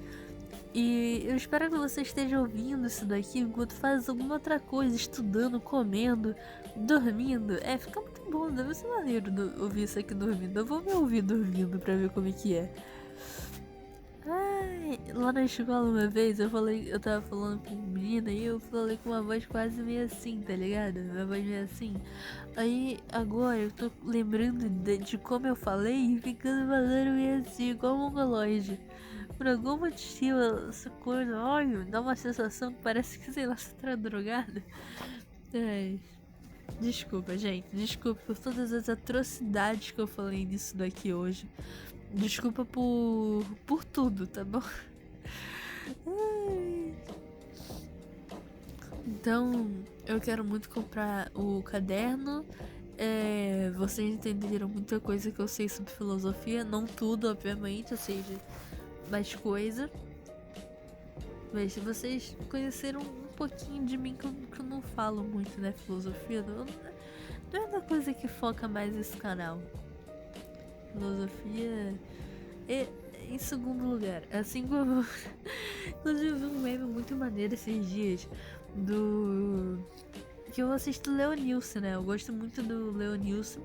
E eu espero que você esteja ouvindo isso daqui enquanto faz alguma outra coisa, estudando, comendo, dormindo. Fica muito bom, deve ser maneiro ouvir isso aqui dormindo. Eu vou me ouvir dormindo pra ver como é que é. Ai, lá na escola uma vez eu tava falando com uma menina e eu falei com uma voz quase meio assim, tá ligado? Uma voz meio assim. Aí agora eu tô lembrando de como eu falei e ficando falando meio assim, igual um mongoloide. Por algum motivo, essa coisa, olha, dá uma sensação que parece que, sei lá, você tá drogada. Desculpa, gente. Desculpa por todas as atrocidades que eu falei nisso daqui hoje. Desculpa por tudo, tá bom? Então, eu quero muito comprar o caderno. Vocês entenderam muita coisa que eu sei sobre filosofia. Não tudo, obviamente, ou seja, mais coisa. mas vocês conheceram um pouquinho de mim que eu não falo muito, né? Filosofia não é uma coisa que foca mais esse canal. Filosofia é em segundo lugar. Assim como. Inclusive, eu vi um meme muito maneiro esses dias do. Que eu assisto Leonilson, né? Eu gosto muito do Leonilson.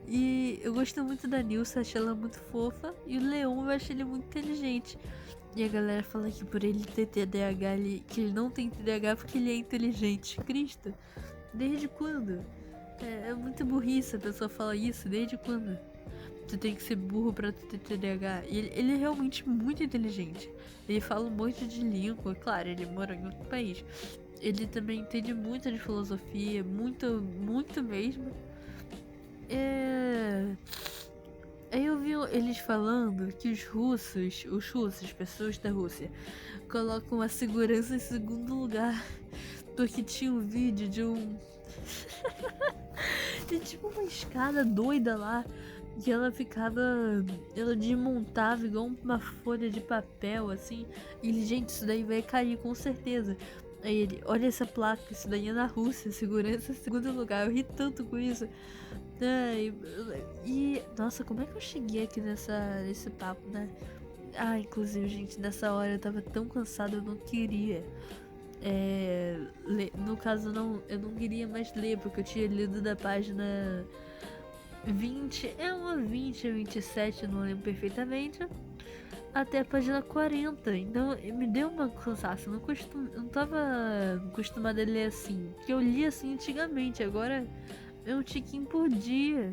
E eu gosto muito da Nilce, acho ela muito fofa. E o Leon, eu acho ele muito inteligente. E a galera fala que por ele ter TDAH, que ele não tem TDAH porque ele é inteligente. Cristo, desde quando? É muito burrice a pessoa fala isso, desde quando? Tu tem que ser burro pra tu ter TDAH. E ele é realmente muito inteligente. Ele fala um monte de língua, claro, ele mora em outro país. Ele também entende muito de filosofia, muito, muito mesmo. Aí eu vi eles falando que os russos, pessoas da Rússia, colocam a segurança em segundo lugar. Porque tinha um vídeo de de tipo uma escada doida lá. Que ela desmontava igual uma folha de papel, assim. E ele, gente, isso daí vai cair com certeza. Aí ele, olha essa placa, isso daí é na Rússia, segurança em segundo lugar. Eu ri tanto com isso. Nossa, como é que eu cheguei aqui nesse papo, né? Inclusive, gente, nessa hora eu tava tão cansada, eu não queria. No caso, eu não queria mais ler, porque eu tinha lido da página 20, 20 ou 27, eu não lembro perfeitamente, até a página 40. Então me deu uma cansaço. Eu não tava acostumada a ler assim. Que eu li assim antigamente, agora é um tiquinho por dia.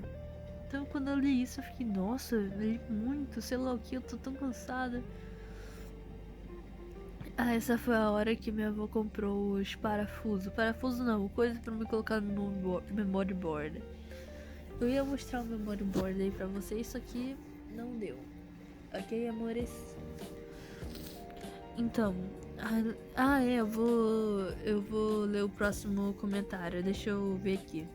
Então quando eu li isso eu fiquei, nossa, eu li muito, sei lá o que, eu tô tão cansada. Essa foi a hora que minha avó comprou os parafusos. Parafuso não, coisa pra me colocar no memory board. Eu ia mostrar o memory board aí pra vocês, só que não deu. Ok, amores? Então, eu vou ler o próximo comentário. Deixa eu ver aqui.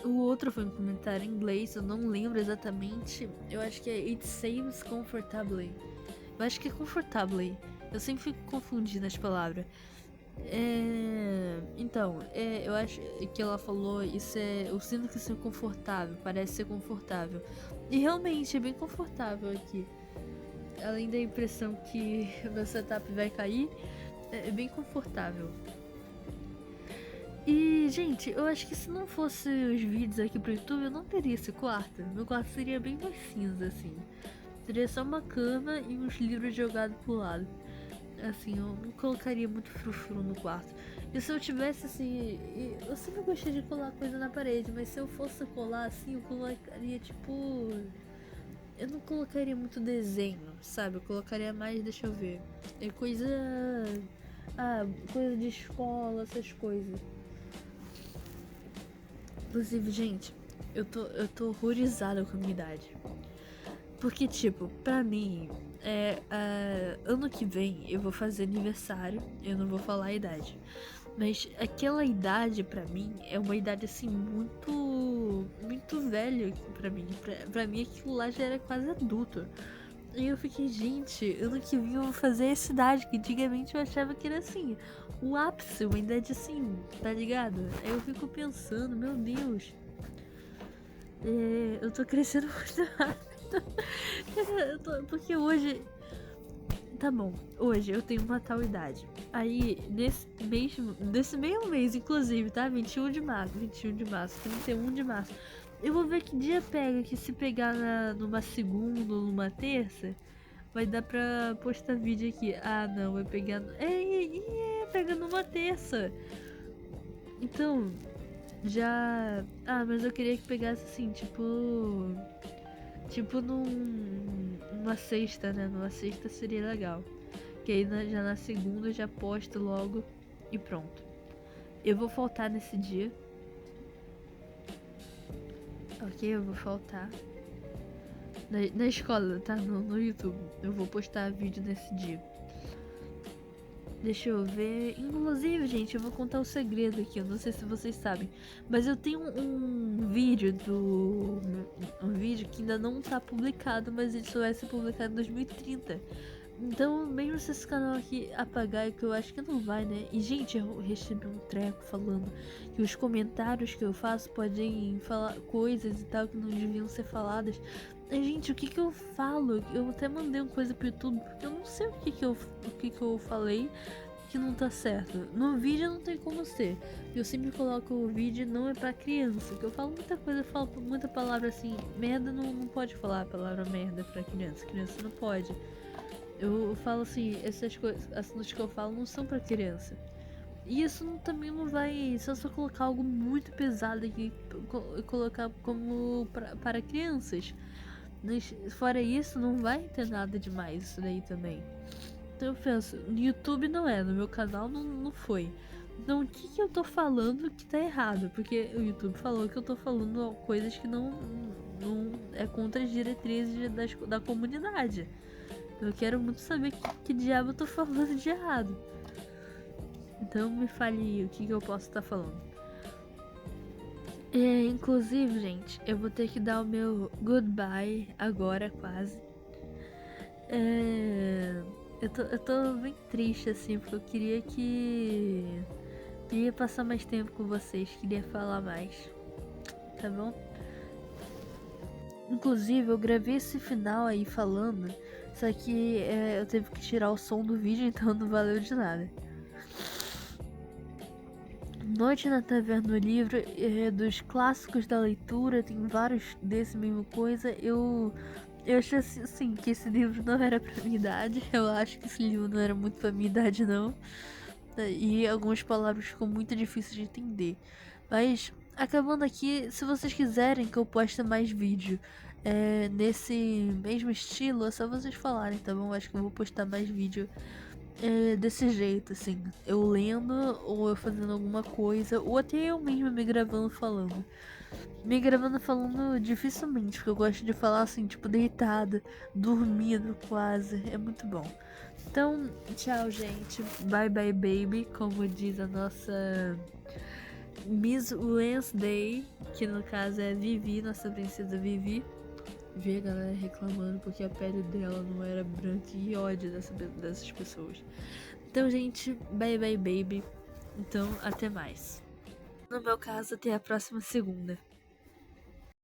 O outro foi um comentário em inglês, eu não lembro exatamente. Eu acho que é It Seems Comfortably. Eu acho que é Comfortably. Eu sempre fico confundindo as palavras. Então, eu acho que ela falou, eu sinto que isso é confortável, parece ser confortável. E realmente é bem confortável aqui. Além da impressão que o meu setup vai cair, é bem confortável. E, gente, eu acho que se não fosse os vídeos aqui pro YouTube, eu não teria esse quarto. Meu quarto seria bem mais cinza, assim. Seria só uma cama e uns livros jogados pro lado. Assim, eu não colocaria muito frufru no quarto. E se eu tivesse, assim... Eu sempre gostei de colar coisa na parede, mas se eu fosse colar, assim, eu colocaria, tipo... Eu não colocaria muito desenho, sabe? Eu colocaria mais, deixa eu ver... coisa de escola, essas coisas. Inclusive, gente, eu tô horrorizada com a minha idade. Porque, tipo, pra mim, ano que vem eu vou fazer aniversário, eu não vou falar a idade. Mas aquela idade, pra mim, é uma idade, assim, muito, muito velha pra mim. Pra mim, aquilo lá já era quase adulto. E eu fiquei, gente, ano que vem eu vou fazer essa idade, que antigamente eu achava que era, assim, o ápice, uma idade assim, tá ligado? Aí eu fico pensando, meu Deus, eu tô crescendo muito rápido. Porque hoje. Tá bom, hoje eu tenho uma tal idade. Aí, nesse meio mês, inclusive, tá? 21 de março, 31 de março. Eu vou ver que dia pega, que se pegar numa segunda ou numa terça, vai dar pra postar vídeo aqui. Não, vai pegar. Pega numa terça. Então, já. Mas eu queria que pegasse assim, tipo numa sexta, né? Numa sexta seria legal. Que aí já na segunda já posto logo e pronto. Eu vou faltar nesse dia. Ok, eu vou faltar. Na escola, tá? No YouTube. Eu vou postar vídeo nesse dia. Deixa eu ver. Inclusive, gente, eu vou contar um segredo aqui. Eu não sei se vocês sabem. Mas eu tenho um vídeo Um vídeo que ainda não tá publicado, mas ele só vai ser publicado em 2030. Então, mesmo se esse canal aqui apagar, que eu acho que não vai, né? E, gente, eu recebi um treco falando que os comentários que eu faço podem falar coisas e tal que não deviam ser faladas. E, gente, o que que eu falo? Eu até mandei uma coisa pro YouTube, porque eu não sei o que que eu falei que não tá certo. No vídeo não tem como ser. Eu sempre coloco o vídeo não é pra criança, que eu falo muita coisa, eu falo muita palavra assim, merda não pode falar a palavra merda pra criança. Criança não pode. Eu falo assim, essas coisas, assuntos que eu falo não são pra criança. E isso também não vai. Se eu só colocar algo muito pesado aqui, colocar como para crianças. Mas, fora isso, não vai ter nada demais isso daí também. Então eu penso, no YouTube não é, no meu canal não foi. Então o que eu tô falando que tá errado? Porque o YouTube falou que eu tô falando coisas que não é contra as diretrizes da comunidade. Eu quero muito saber que diabo eu tô falando de errado. Então me fale o que eu posso estar falando. Inclusive, gente, eu vou ter que dar o meu goodbye agora, quase. Eu tô bem triste, assim, porque eu queria que. Queria passar mais tempo com vocês, queria falar mais. Tá bom? Inclusive, eu gravei esse final aí falando, só que eu teve que tirar o som do vídeo, então não valeu de nada. Noite na Taverna do Livro, dos clássicos da leitura, tem vários desse mesmo coisa. Eu achei assim que esse livro não era pra minha idade. Eu acho que esse livro não era muito pra minha idade, não. E algumas palavras ficam muito difíceis de entender. Mas, acabando aqui, se vocês quiserem que eu poste mais vídeo nesse mesmo estilo, é só vocês falarem, tá bom? Acho que eu vou postar mais vídeo desse jeito, assim. Eu lendo, ou eu fazendo alguma coisa, ou até eu mesma me gravando falando. Me gravando falando dificilmente, porque eu gosto de falar assim, tipo, deitada, dormindo quase. É muito bom. Então, tchau, gente. Bye bye, baby. Como diz a nossa Miss Wednesday, que no caso é Vivi, nossa princesa Vivi. Vi a galera reclamando porque a pele dela não era branca e ódio dessas pessoas. Então, gente, bye bye, baby. Então, até mais. No meu caso, até a próxima segunda.